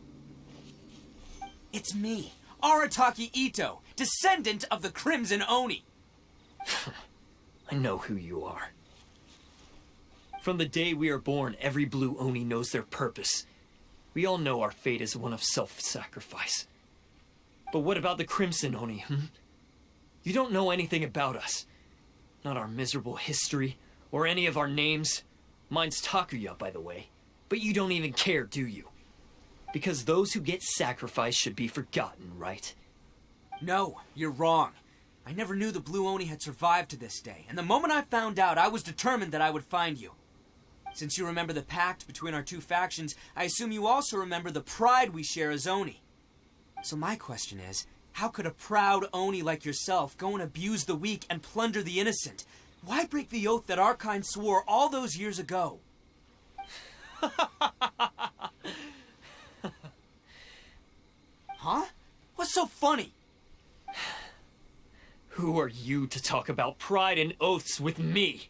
It's me, Arataki Itto, descendant of the Crimson Oni. I know who you are. From the day we are born, every blue Oni knows their purpose. We all know our fate is one of self-sacrifice. But what about the Crimson Oni, You don't know anything about us. Not our miserable history, or any of our names. Mine's Takuya, by the way. But you don't even care, do you? Because those who get sacrificed should be forgotten, right? No, you're wrong. I never knew the Blue Oni had survived to this day, and the moment I found out, I was determined that I would find you. Since you remember the pact between our two factions, I assume you also remember the pride we share as Oni. So my question is, how could a proud Oni like yourself go and abuse the weak and plunder the innocent? Why break the oath that our kind swore all those years ago? Huh? What's so funny? Who are you to talk about pride and oaths with me?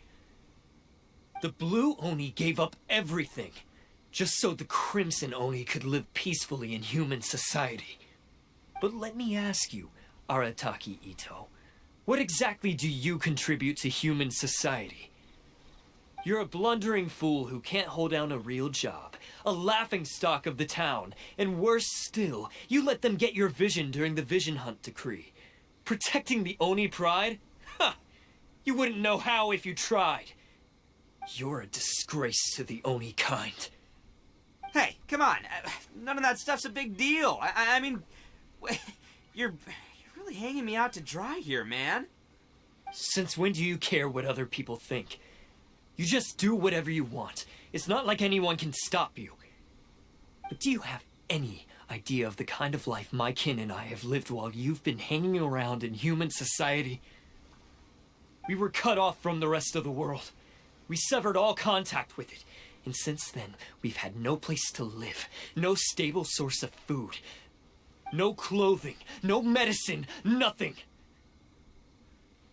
The Blue Oni gave up everything, just so the Crimson Oni could live peacefully in human society. But let me ask you, Arataki Itto, what exactly do you contribute to human society? You're a blundering fool who can't hold down a real job, a laughingstock of the town, and worse still, you let them get your vision during the Vision Hunt decree. Protecting the Oni pride? Ha! You wouldn't know how if you tried. You're a disgrace to the Oni kind. Hey, come on. None of that stuff's a big deal. I mean, you're really hanging me out to dry here, man. Since when do you care what other people think? You just do whatever you want. It's not like anyone can stop you. But do you have any idea of the kind of life my kin and I have lived while you've been hanging around in human society? We were cut off from the rest of the world. We severed all contact with it. And since then, we've had no place to live, no stable source of food, no clothing, no medicine, nothing.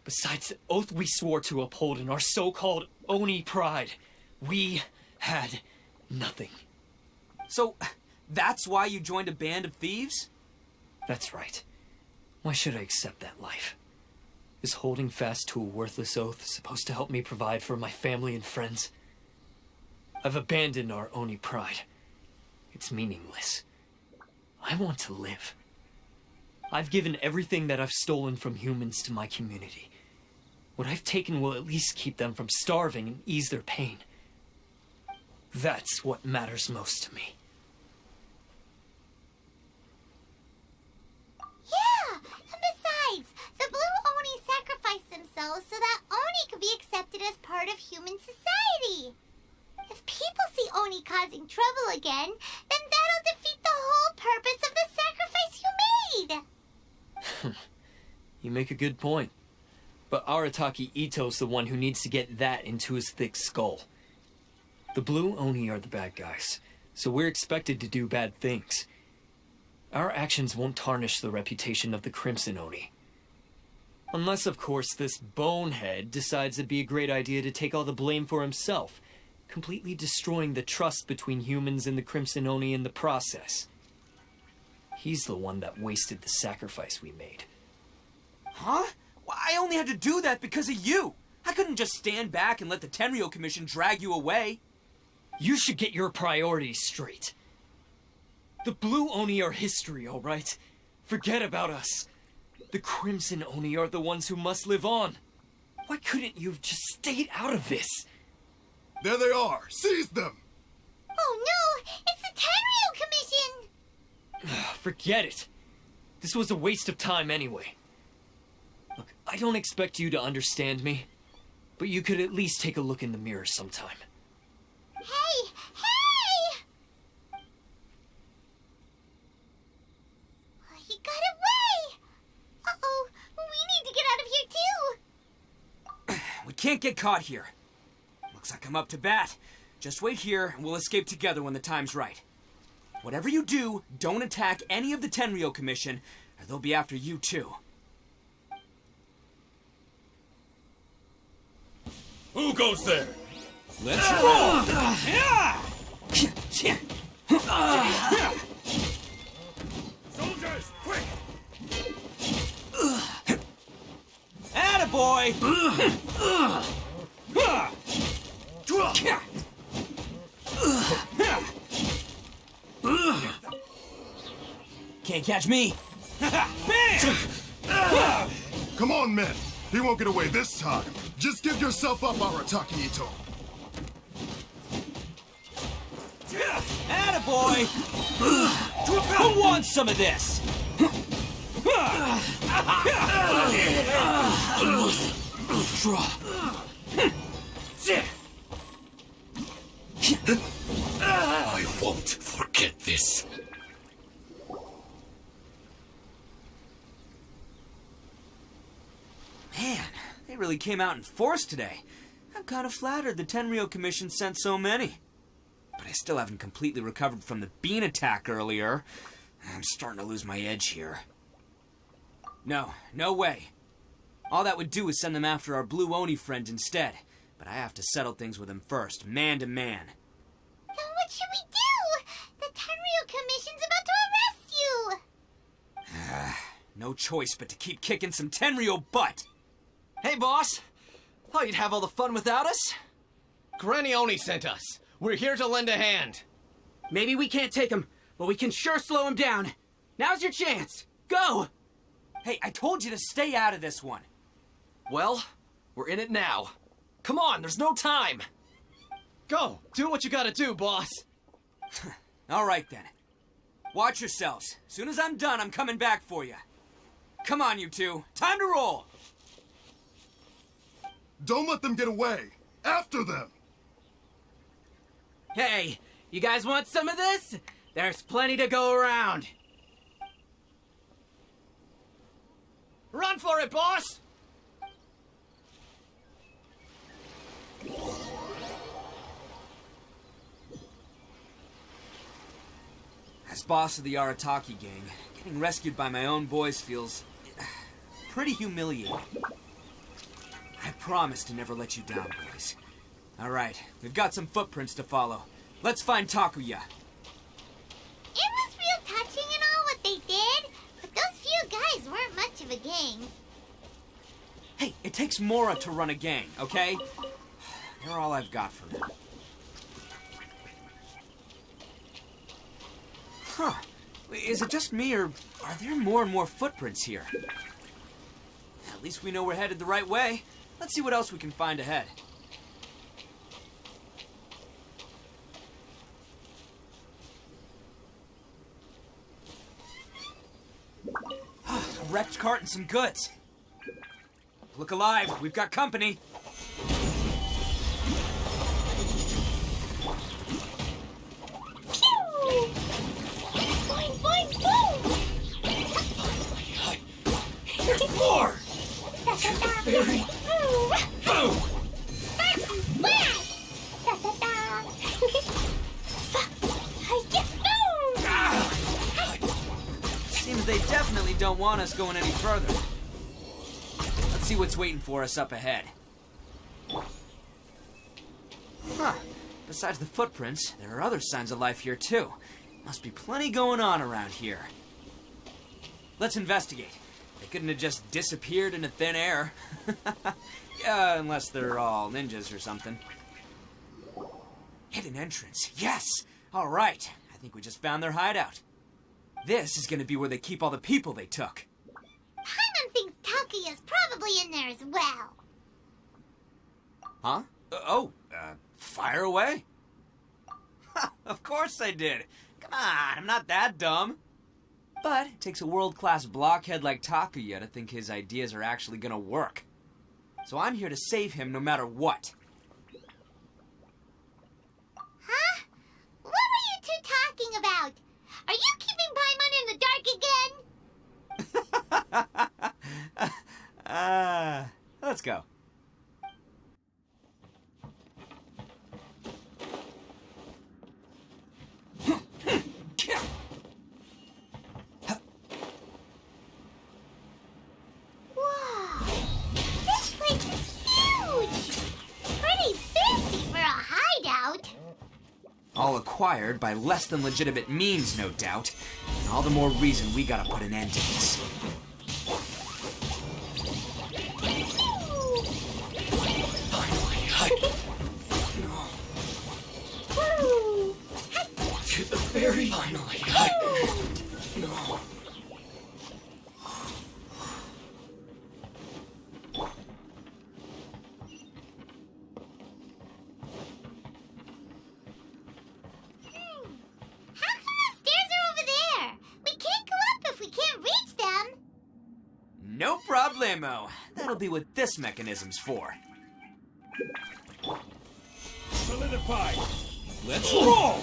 Besides the oath we swore to uphold in our so-called Oni pride, we had nothing. So, that's why you joined a band of thieves? That's right. Why should I accept that life? Is holding fast to a worthless oath supposed to help me provide for my family and friends? I've abandoned our Oni pride. It's meaningless. I want to live. I've given everything that I've stolen from humans to my community. What I've taken will at least keep them from starving and ease their pain. That's what matters most to me. Yeah, and besides, the Blue Oni sacrificed themselves so that Oni could be accepted as part of human society. If people see Oni causing trouble again, then that'll defeat the whole purpose of the sacrifice you made. You make a good point. But Arataki Itto's the one who needs to get that into his thick skull. The Blue Oni are the bad guys, so we're expected to do bad things. Our actions won't tarnish the reputation of the Crimson Oni. Unless, of course, this bonehead decides it'd be a great idea to take all the blame for himself, completely destroying the trust between humans and the Crimson Oni in the process. He's the one that wasted the sacrifice we made. Huh? Well, I only had to do that because of you. I couldn't just stand back and let the Tenryou Commission drag you away. You should get your priorities straight. The Blue Oni are history, all right? Forget about us. The Crimson Oni are the ones who must live on. Why couldn't you have just stayed out of this? There they are! Seize them! Oh no! It's the Tenryou Commission! Forget it. This was a waste of time anyway. Look, I don't expect you to understand me, but you could at least take a look in the mirror sometime. Hey! Hey! He got away! Uh-oh, we need to get out of here too! We can't get caught here. Looks like I'm up to bat. Just wait here and we'll escape together when the time's right. Whatever you do, don't attack any of the Tenryou Commission, or they'll be after you too. Who goes there? Let's roll! Soldiers, quick! Attaboy! Can't catch me! Bam! Come on, men! He won't get away this time! Just give yourself up, Arataki Itto! Attaboy! Who wants some of this? I won't forget this. Man, they really came out in force today. I'm kind of flattered the Tenryou Commission sent so many. But I still haven't completely recovered from the bean attack earlier. I'm starting to lose my edge here. No way. All that would do is send them after our Blue Oni friend instead. But I have to settle things with him first, man to man. Then what should we do? The Tenryou Commission's about to arrest you! No choice but to keep kicking some Tenryou butt! Hey, boss. Thought you'd have all the fun without us. Granny Oni sent us. We're here to lend a hand. Maybe we can't take him, but we can sure slow him down. Now's your chance. Go! Hey, I told you to stay out of this one. Well, we're in it now. Come on, there's no time. Go, do what you gotta do, boss. All right, then. Watch yourselves. As soon as I'm done, I'm coming back for you. Come on, you two. Time to roll. Don't let them get away. After them. Hey, you guys want some of this? There's plenty to go around. Run for it, boss! As boss of the Arataki gang, getting rescued by my own boys feels pretty humiliating. I promise to never let you down, boys. All right, we've got some footprints to follow. Let's find Takuya. It was real touching and all what they did, but those few guys weren't much of a gang. Hey, it takes Mora to run a gang, okay? They're all I've got for now. Huh. Is it just me, or are there more and more footprints here? At least we know we're headed the right way. Let's see what else we can find ahead. A wrecked cart and some goods. Look alive, we've got company. Boing, boing, boom! There's more! To the very... Boom! Seems they definitely don't want us going any further. Let's see what's waiting for us up ahead. Huh. Besides the footprints, there are other signs of life here too. Must be plenty going on around here. Let's investigate. They couldn't have just disappeared into thin air. Yeah, unless they're all ninjas or something. Hidden entrance, yes! All right, I think we just found their hideout. This is gonna be where they keep all the people they took. Paimon thinks Takuya's probably in there as well. Huh? Fire away. Of course I did. Come on, I'm not that dumb. But it takes a world-class blockhead like Takuya to think his ideas are actually gonna work. So I'm here to save him no matter what. Huh? What were you two talking about? Are you keeping Paimon in the dark again? Let's go. Whoa! This place is huge! Pretty fancy for a hideout. All acquired by less than legitimate means, no doubt. And all the more reason we gotta put an end to this. To the very... Finally, No. How come the stairs are over there? We can't go up if we can't reach them. No problemo. That'll be what this mechanism's for. Solidify. Let's roll!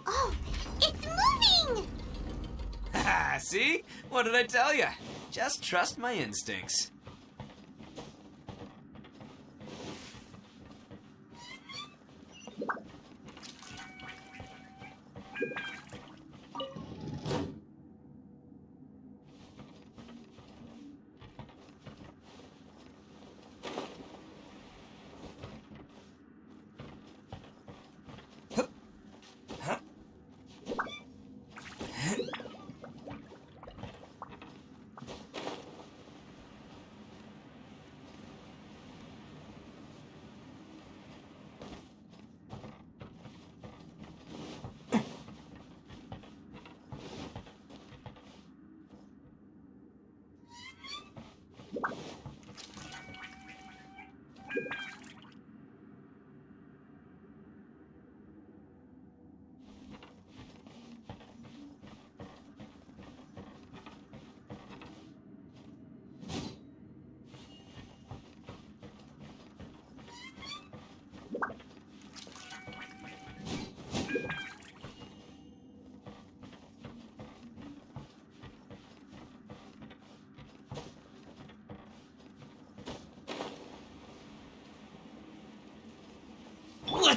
Oh, it's moving! See? What did I tell you? Just trust my instincts.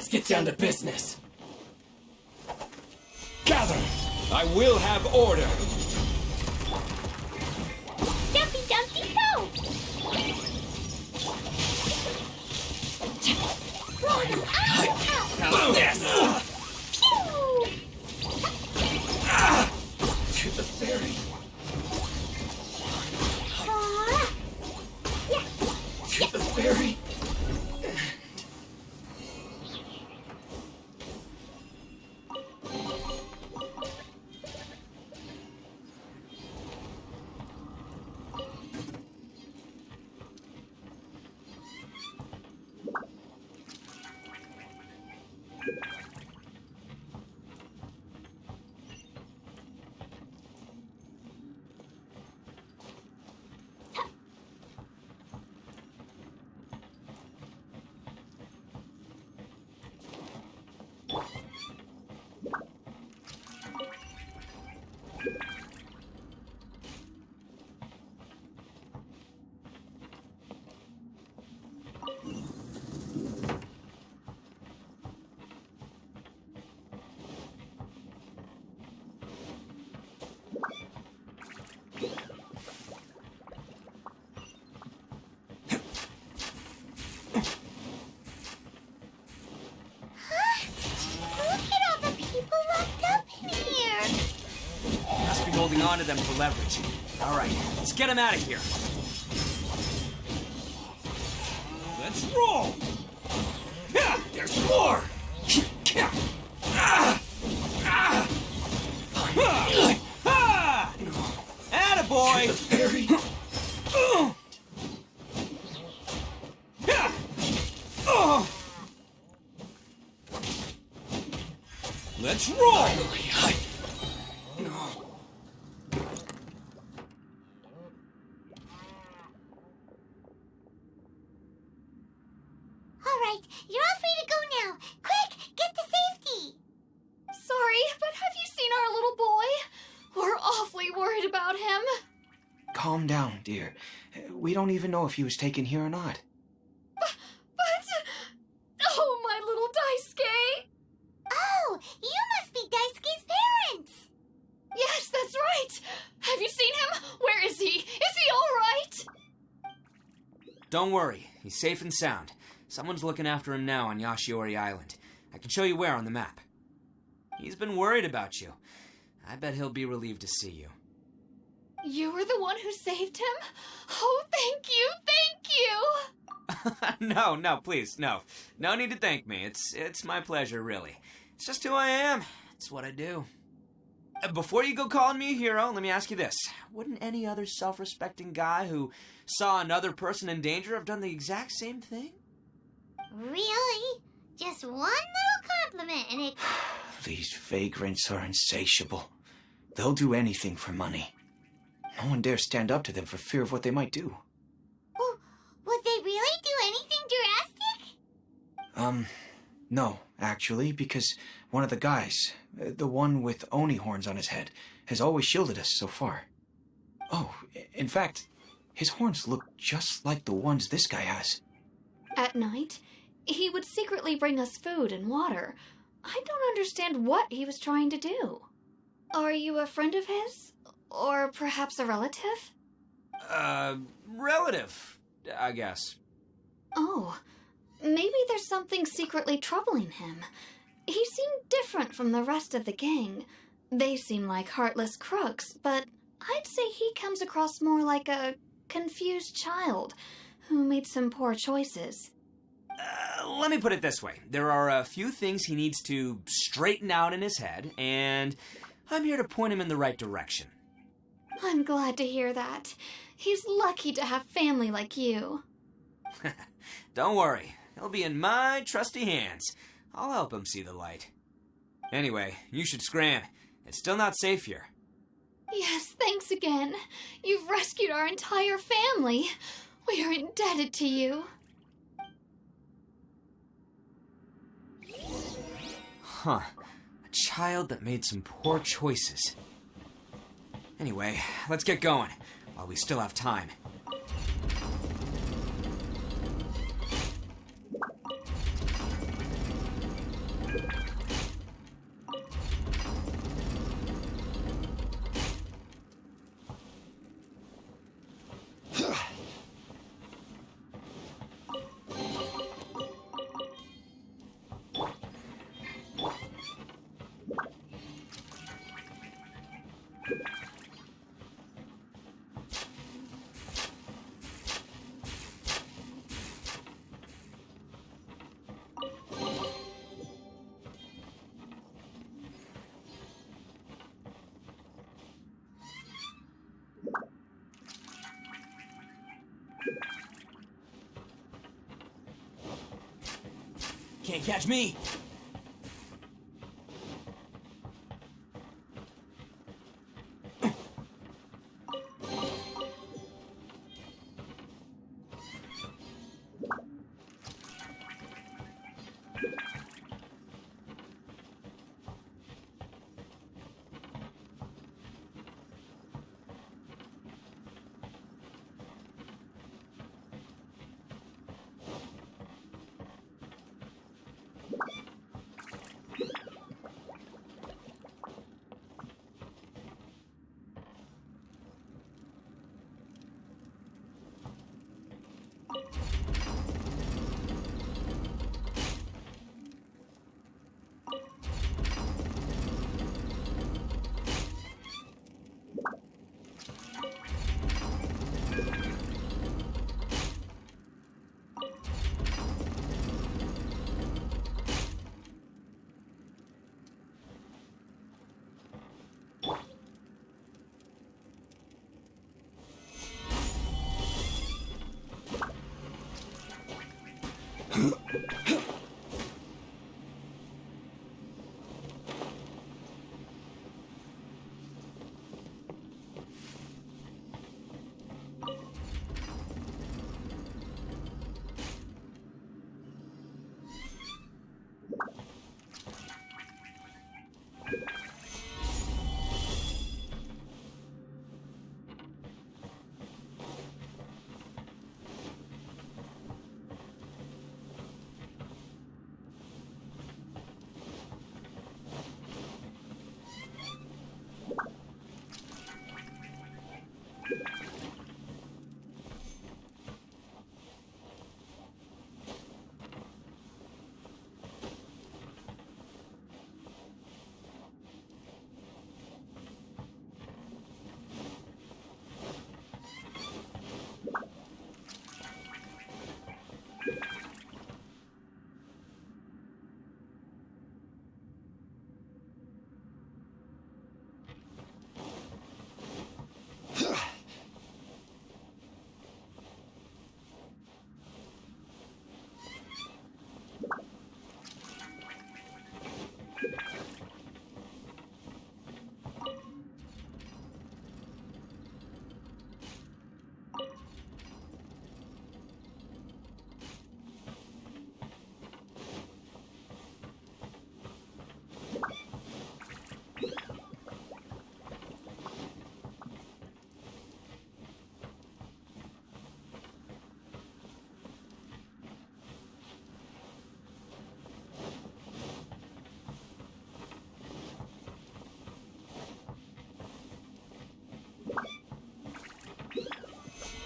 Let's get down to business. Gather! I will have order! Jumpy Dumpty Go! How's this? Pew! To the ferry. To the ferry. Holding on to them for leverage. All right, let's get him out of here. Let's roll! There's more! Attaboy! Very. Let's roll! You're all free to go now. Quick, get to safety. Sorry, but have you seen our little boy? We're awfully worried about him. Calm down, dear. We don't even know if he was taken here or not. Oh, my little Daisuke! Oh, you must be Daisuke's parents. Yes, that's right. Have you seen him? Where is he? Is he all right? Don't worry, he's safe and sound. Someone's looking after him now on Yashiori Island. I can show you where on the map. He's been worried about you. I bet he'll be relieved to see you. You were the one who saved him? Oh, thank you, thank you! No, please, no. No need to thank me. It's my pleasure, really. It's just who I am. It's what I do. Before you go calling me a hero, let me ask you this. Wouldn't any other self-respecting guy who saw another person in danger have done the exact same thing? Really? Just one little compliment and it... These vagrants are insatiable. They'll do anything for money. No one dares stand up to them for fear of what they might do. Oh, would they really do anything drastic? No, actually, because one of the guys, the one with Oni horns on his head, has always shielded us so far. Oh, in fact, his horns look just like the ones this guy has. At night, he would secretly bring us food and water. I don't understand what he was trying to do. Are you a friend of his? Or perhaps a relative? Relative, I guess. Oh, maybe there's something secretly troubling him. He seemed different from the rest of the gang. They seem like heartless crooks, but I'd say he comes across more like a confused child who made some poor choices. Let me put it this way. There are a few things he needs to straighten out in his head, and I'm here to point him in the right direction. I'm glad to hear that. He's lucky to have family like you. Don't worry. He'll be in my trusty hands. I'll help him see the light. Anyway, you should scram. It's still not safe here. Yes, thanks again. You've rescued our entire family. We are indebted to you. Huh. A child that made some poor choices. Anyway, let's get going, while we still have time. Can't catch me!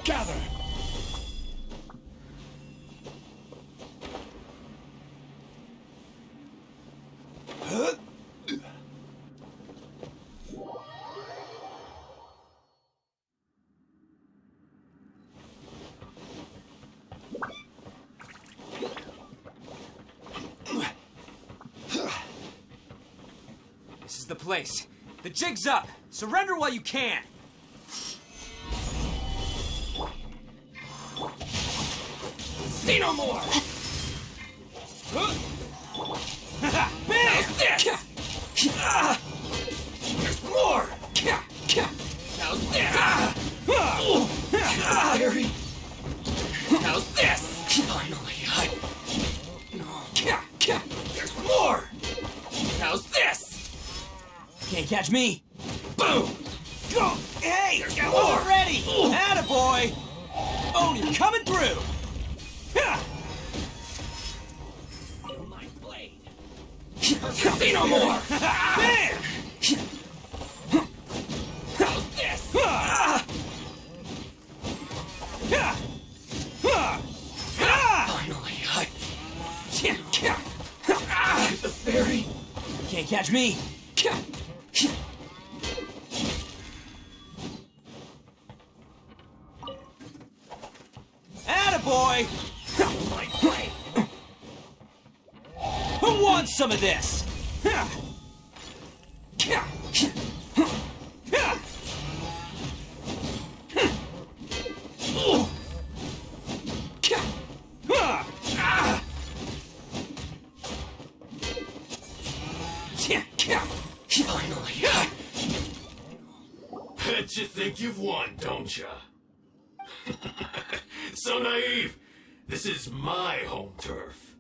Gather! This is the place. The jig's up. Surrender while you can. See no more! How's this? There's more! How's this? Katheryne! How's this? Finally, there's more! How's this? Can't catch me! Boom! Go! Hey! There's more! Ready! Attaboy! Oni coming through! My blade! Say no more! How's this? Finally, the fairy. Can't catch me. Attaboy! Who wants some of this? Finally. Bet you think you've won, don't ya? So naive. This is my home turf.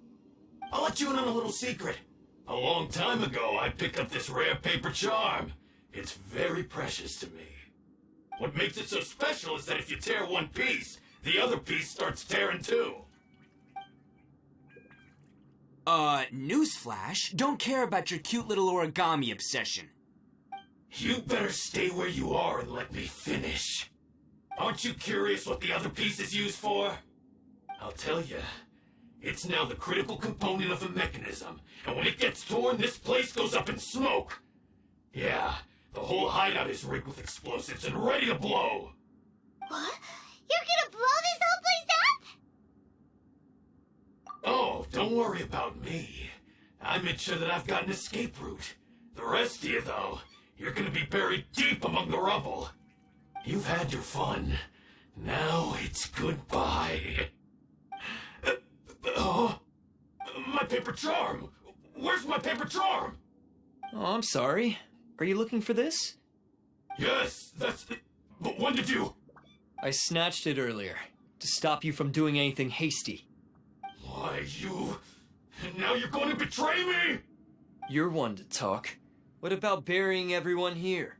I'll let you in on a little secret. A long time ago, I picked up this rare paper charm. It's very precious to me. What makes it so special is that if you tear one piece, the other piece starts tearing too. Newsflash, don't care about your cute little origami obsession. You better stay where you are and let me finish. Aren't you curious what the other piece is used for? I'll tell you. It's now the critical component of a mechanism, and when it gets torn, this place goes up in smoke. Yeah, the whole hideout is rigged with explosives and ready to blow. What? You're gonna blow this whole place up? Oh, don't worry about me. I made sure that I've got an escape route. The rest of you, though, you're gonna be buried deep among the rubble. You've had your fun. Now it's goodbye. My paper charm! Where's my paper charm? Oh, I'm sorry. Are you looking for this? Yes, that's... But when did you... I snatched it earlier, to stop you from doing anything hasty. Why, you... And now you're going to betray me? You're one to talk. What about burying everyone here?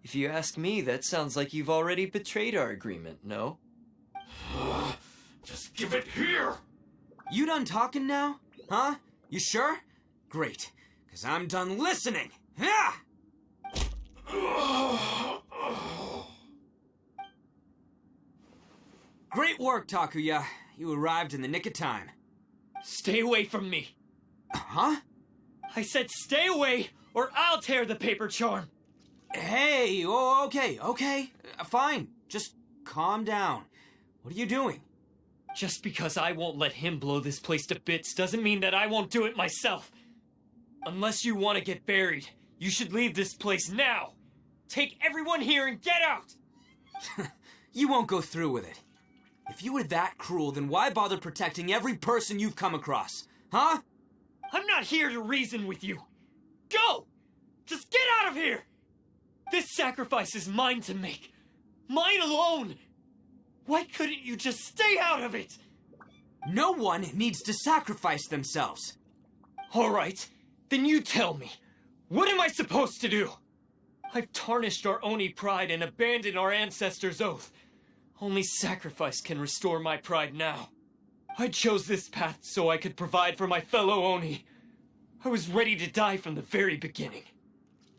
If you ask me, that sounds like you've already betrayed our agreement, no? Just give it here! You done talking now? Huh? You sure? Great, because I'm done listening. Yeah! Great work, Takuya. You arrived in the nick of time. Stay away from me. Huh? I said stay away, or I'll tear the paper charm. Hey, okay. Fine. Just calm down. What are you doing? Just because I won't let him blow this place to bits doesn't mean that I won't do it myself. Unless you want to get buried, you should leave this place now. Take everyone here and get out! You won't go through with it. If you were that cruel, then why bother protecting every person you've come across? Huh? I'm not here to reason with you. Go! Just get out of here! This sacrifice is mine to make. Mine alone! Why couldn't you just stay out of it? No one needs to sacrifice themselves. All right, then you tell me. What am I supposed to do? I've tarnished our Oni pride and abandoned our ancestors' oath. Only sacrifice can restore my pride now. I chose this path so I could provide for my fellow Oni. I was ready to die from the very beginning.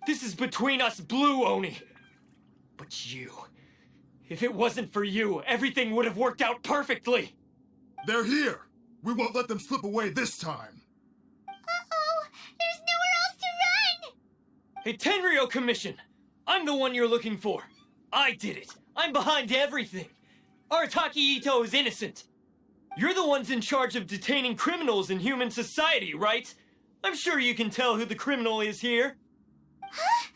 This is between us blue Oni. But you... If it wasn't for you, everything would have worked out perfectly! They're here! We won't let them slip away this time! Uh-oh! There's nowhere else to run! Hey, Tenryo Commission! I'm the one you're looking for. I did it. I'm behind everything. Arataki Itto is innocent. You're the ones in charge of detaining criminals in human society, right? I'm sure you can tell who the criminal is here. Huh?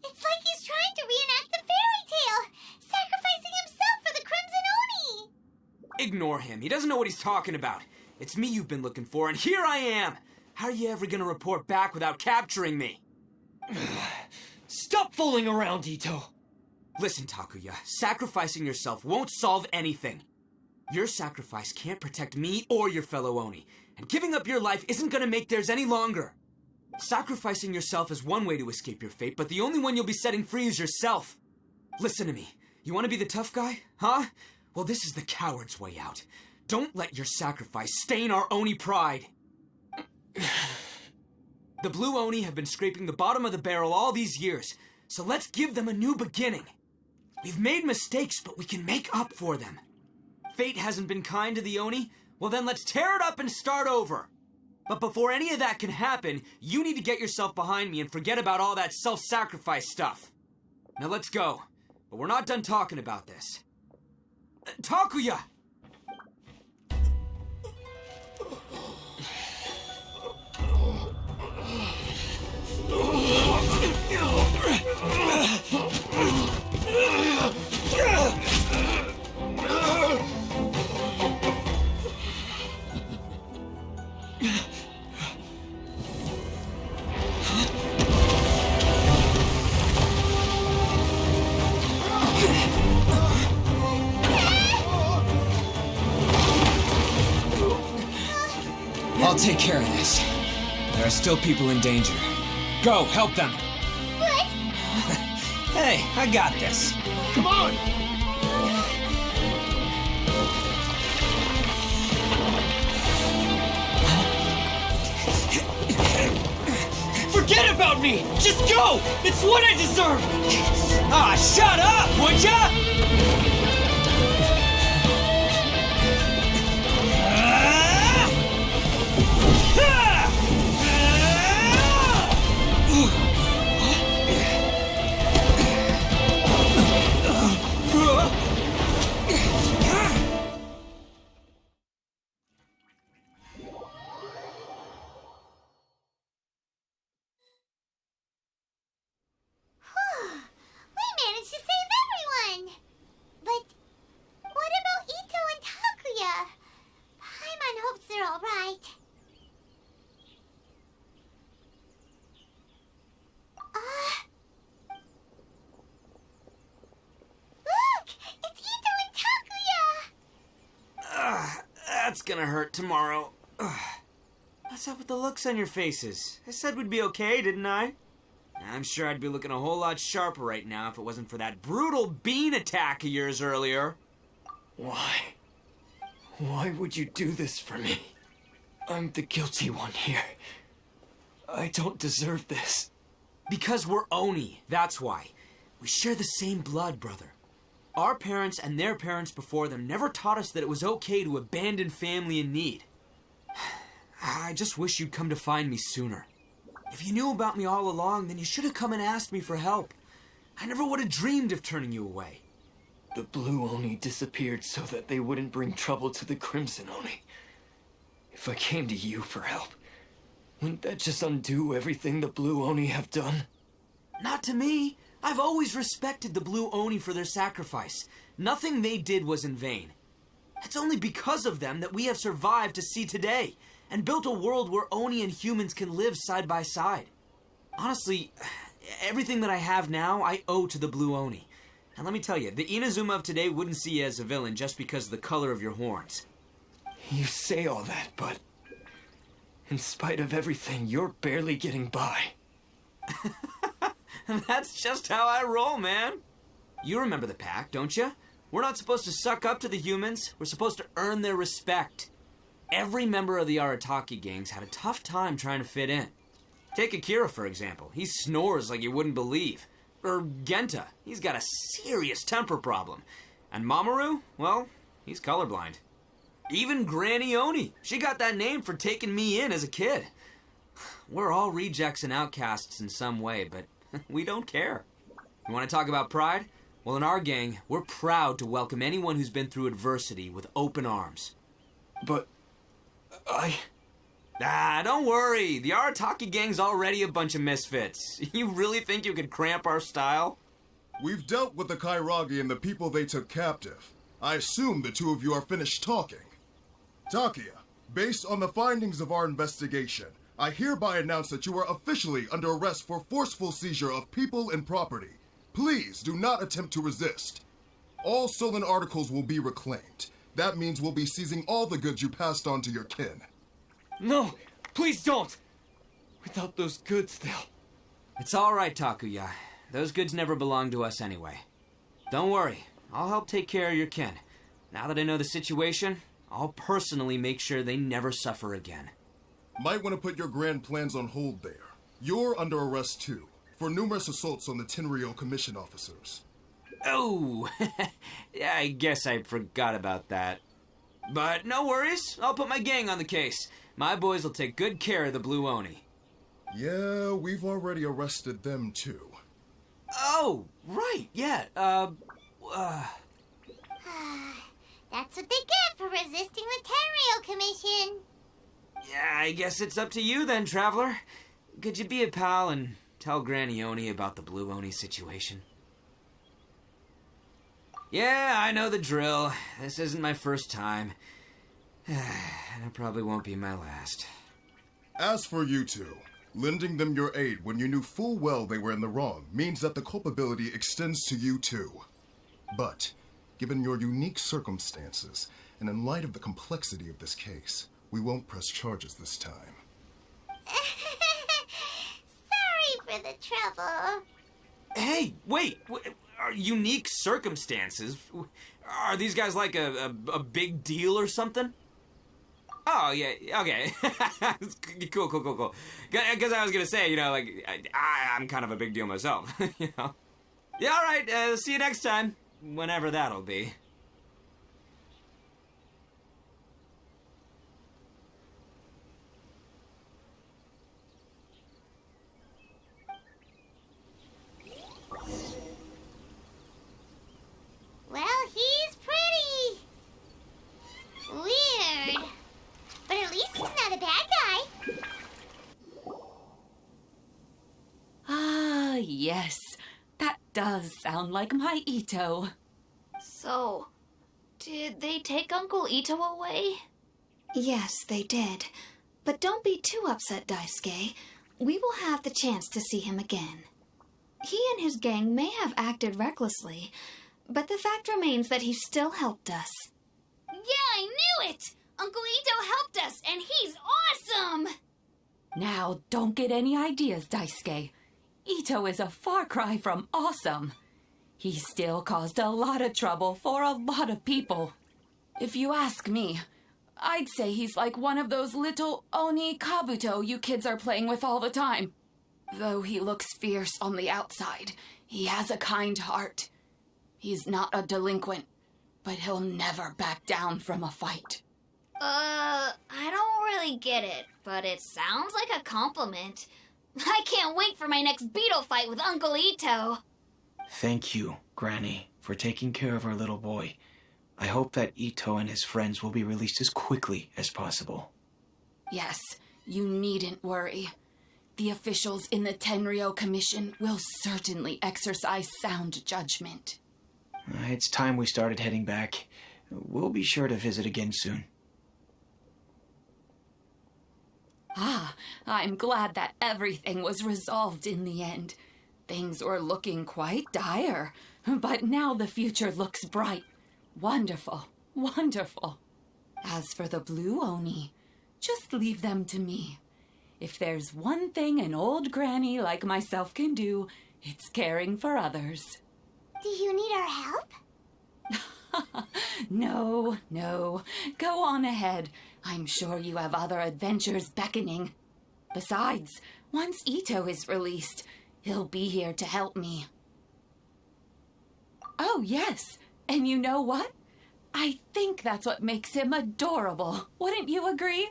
It's like he's trying to reenact the fairy tale! Sacrificing himself for the Crimson Oni! Ignore him. He doesn't know what he's talking about. It's me you've been looking for, and here I am! How are you ever gonna report back without capturing me? Stop fooling around, Itto! Listen, Takuya, sacrificing yourself won't solve anything. Your sacrifice can't protect me or your fellow Oni, and giving up your life isn't gonna make theirs any longer. Sacrificing yourself is one way to escape your fate, but the only one you'll be setting free is yourself. Listen to me. You want to be the tough guy? Huh? Well, this is the coward's way out. Don't let your sacrifice stain our Oni pride. The Blue Oni have been scraping the bottom of the barrel all these years, so let's give them a new beginning. We've made mistakes, but we can make up for them. Fate hasn't been kind to the Oni? Well then let's tear it up and start over. But before any of that can happen, you need to get yourself behind me and forget about all that self-sacrifice stuff. Now let's go. But we're not done talking about this. Takuya! I'll take care of this. There are still people in danger. Go, help them. What? Hey, I got this. Come on! Forget about me! Just go! It's what I deserve! Ah, shut up, would ya? That's gonna hurt tomorrow. Ugh. What's up with the looks on your faces? I said we'd be okay, didn't I? I'm sure I'd be looking a whole lot sharper right now if it wasn't for that brutal bean attack of yours earlier. Why? Why would you do this for me? I'm the guilty one here. I don't deserve this. Because we're Oni, that's why. We share the same blood, brother. Our parents and their parents before them never taught us that it was okay to abandon family in need. I just wish you'd come to find me sooner. If you knew about me all along, then you should have come and asked me for help. I never would have dreamed of turning you away. The Blue Oni disappeared so that they wouldn't bring trouble to the Crimson Oni. If I came to you for help, wouldn't that just undo everything the Blue Oni have done? Not to me. I've always respected the Blue Oni for their sacrifice. Nothing they did was in vain. It's only because of them that we have survived to see today, and built a world where Oni and humans can live side by side. Honestly, everything that I have now, I owe to the Blue Oni. And let me tell you, the Inazuma of today wouldn't see you as a villain just because of the color of your horns. You say all that, but in spite of everything, you're barely getting by. That's just how I roll, man. You remember the pact, don't you? We're not supposed to suck up to the humans. We're supposed to earn their respect. Every member of the Arataki gangs had a tough time trying to fit in. Take Akira, for example. He snores like you wouldn't believe. Or Genta. He's got a serious temper problem. And Mamoru, well, he's colorblind. Even Granny Oni. She got that name for taking me in as a kid. We're all rejects and outcasts in some way, but we don't care. You want to talk about pride? Well, in our gang, we're proud to welcome anyone who's been through adversity with open arms. But don't worry. The Arataki gang's already a bunch of misfits. You really think you could cramp our style? We've dealt with the Kairagi and the people they took captive. I assume the two of you are finished talking. Takuya, based on the findings of our investigation, I hereby announce that you are officially under arrest for forceful seizure of people and property. Please do not attempt to resist. All stolen articles will be reclaimed. That means we'll be seizing all the goods you passed on to your kin. No, please don't! Without those goods, they'll... It's all right, Takuya. Those goods never belonged to us anyway. Don't worry. I'll help take care of your kin. Now that I know the situation, I'll personally make sure they never suffer again. Might want to put your grand plans on hold there. You're under arrest too, for numerous assaults on the Tenryou Commission officers. Oh, yeah, I guess I forgot about that. But no worries, I'll put my gang on the case. My boys will take good care of the Blue Oni. Yeah, we've already arrested them too. Oh, right, yeah, That's what they get for resisting the Tenryou Commission. Yeah, I guess it's up to you then, Traveler. Could you be a pal and tell Granny Oni about the Blue Oni situation? Yeah, I know the drill. This isn't my first time. And it probably won't be my last. As for you two, lending them your aid when you knew full well they were in the wrong means that the culpability extends to you too. But, given your unique circumstances, and in light of the complexity of this case, we won't press charges this time. Sorry for the trouble. Hey, wait! Are unique circumstances? Are these guys like a big deal or something? Oh, yeah, okay. Cool. Because I was gonna say, I'm kind of a big deal myself, you know? Yeah, alright, see you next time. Whenever that'll be. Well, he's pretty. Weird. But at least he's not a bad guy. Ah, yes. That does sound like my Itto. So, did they take Uncle Itto away? Yes, they did. But don't be too upset, Daisuke. We will have the chance to see him again. He and his gang may have acted recklessly, but the fact remains that he still helped us. Yeah, I knew it! Uncle Itto helped us, and he's awesome! Now, don't get any ideas, Daisuke. Itto is a far cry from awesome. He still caused a lot of trouble for a lot of people. If you ask me, I'd say he's like one of those little Oni Kabuto you kids are playing with all the time. Though he looks fierce on the outside, he has a kind heart. He's not a delinquent, but he'll never back down from a fight. I don't really get it, but it sounds like a compliment. I can't wait for my next beetle fight with Uncle Itto. Thank you, Granny, for taking care of our little boy. I hope that Itto and his friends will be released as quickly as possible. Yes, you needn't worry. The officials in the Tenryou Commission will certainly exercise sound judgment. It's time we started heading back. We'll be sure to visit again soon. Ah, I'm glad that everything was resolved in the end. Things were looking quite dire, but now the future looks bright. Wonderful, wonderful. As for the Blue Oni, just leave them to me. If there's one thing an old granny like myself can do, it's caring for others. Do you need our help? No. Go on ahead. I'm sure you have other adventures beckoning. Besides, once Itto is released, he'll be here to help me. Oh, yes. And you know what? I think that's what makes him adorable. Wouldn't you agree?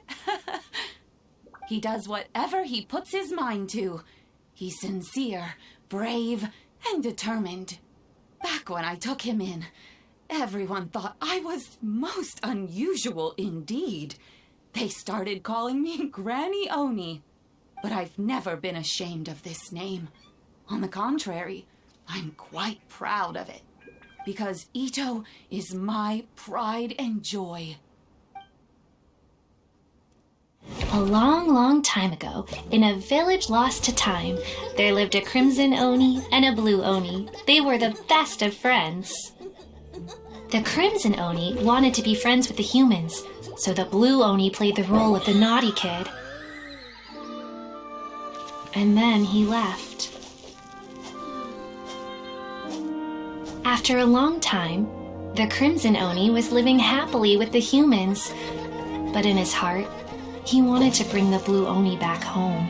He does whatever he puts his mind to. He's sincere, brave, and determined. Back when I took him in, everyone thought I was most unusual indeed. They started calling me Granny Oni. But I've never been ashamed of this name. On the contrary, I'm quite proud of it. Because Itto is my pride and joy. A long time ago, in a village lost to time, there lived a crimson Oni and a blue Oni. They were the best of friends. The crimson Oni wanted to be friends with the humans, so the blue Oni played the role of the naughty kid. And then he left. After a long time, the crimson Oni was living happily with the humans, but in his heart, he wanted to bring the blue Oni back home.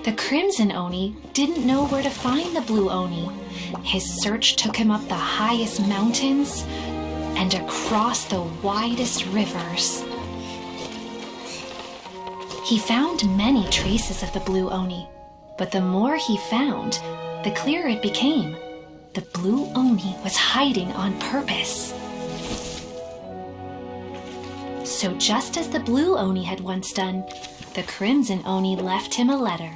The Crimson Oni didn't know where to find the Blue Oni. His search took him up the highest mountains and across the widest rivers. He found many traces of the Blue Oni, but the more he found, the clearer it became. The Blue Oni was hiding on purpose. So just as the Blue Oni had once done, the Crimson Oni left him a letter.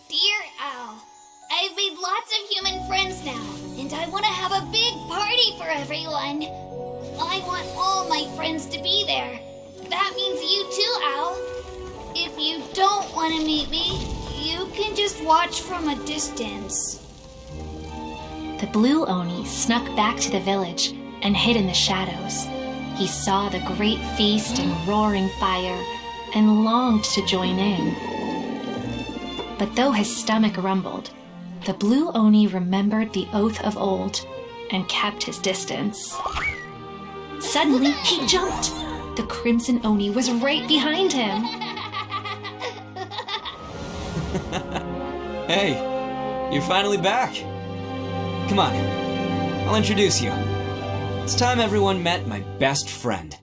Dear Al, I've made lots of human friends now, and I want to have a big party for everyone. I want all my friends to be there. That means you too, Al. If you don't want to meet me, you can just watch from a distance. The Blue Oni snuck back to the village and hid in the shadows. He saw the great feast and roaring fire and longed to join in. But though his stomach rumbled, the Blue Oni remembered the oath of old and kept his distance. Suddenly, he jumped. The Crimson Oni was right behind him. Hey, you're finally back. Come on, I'll introduce you. It's time everyone met my best friend.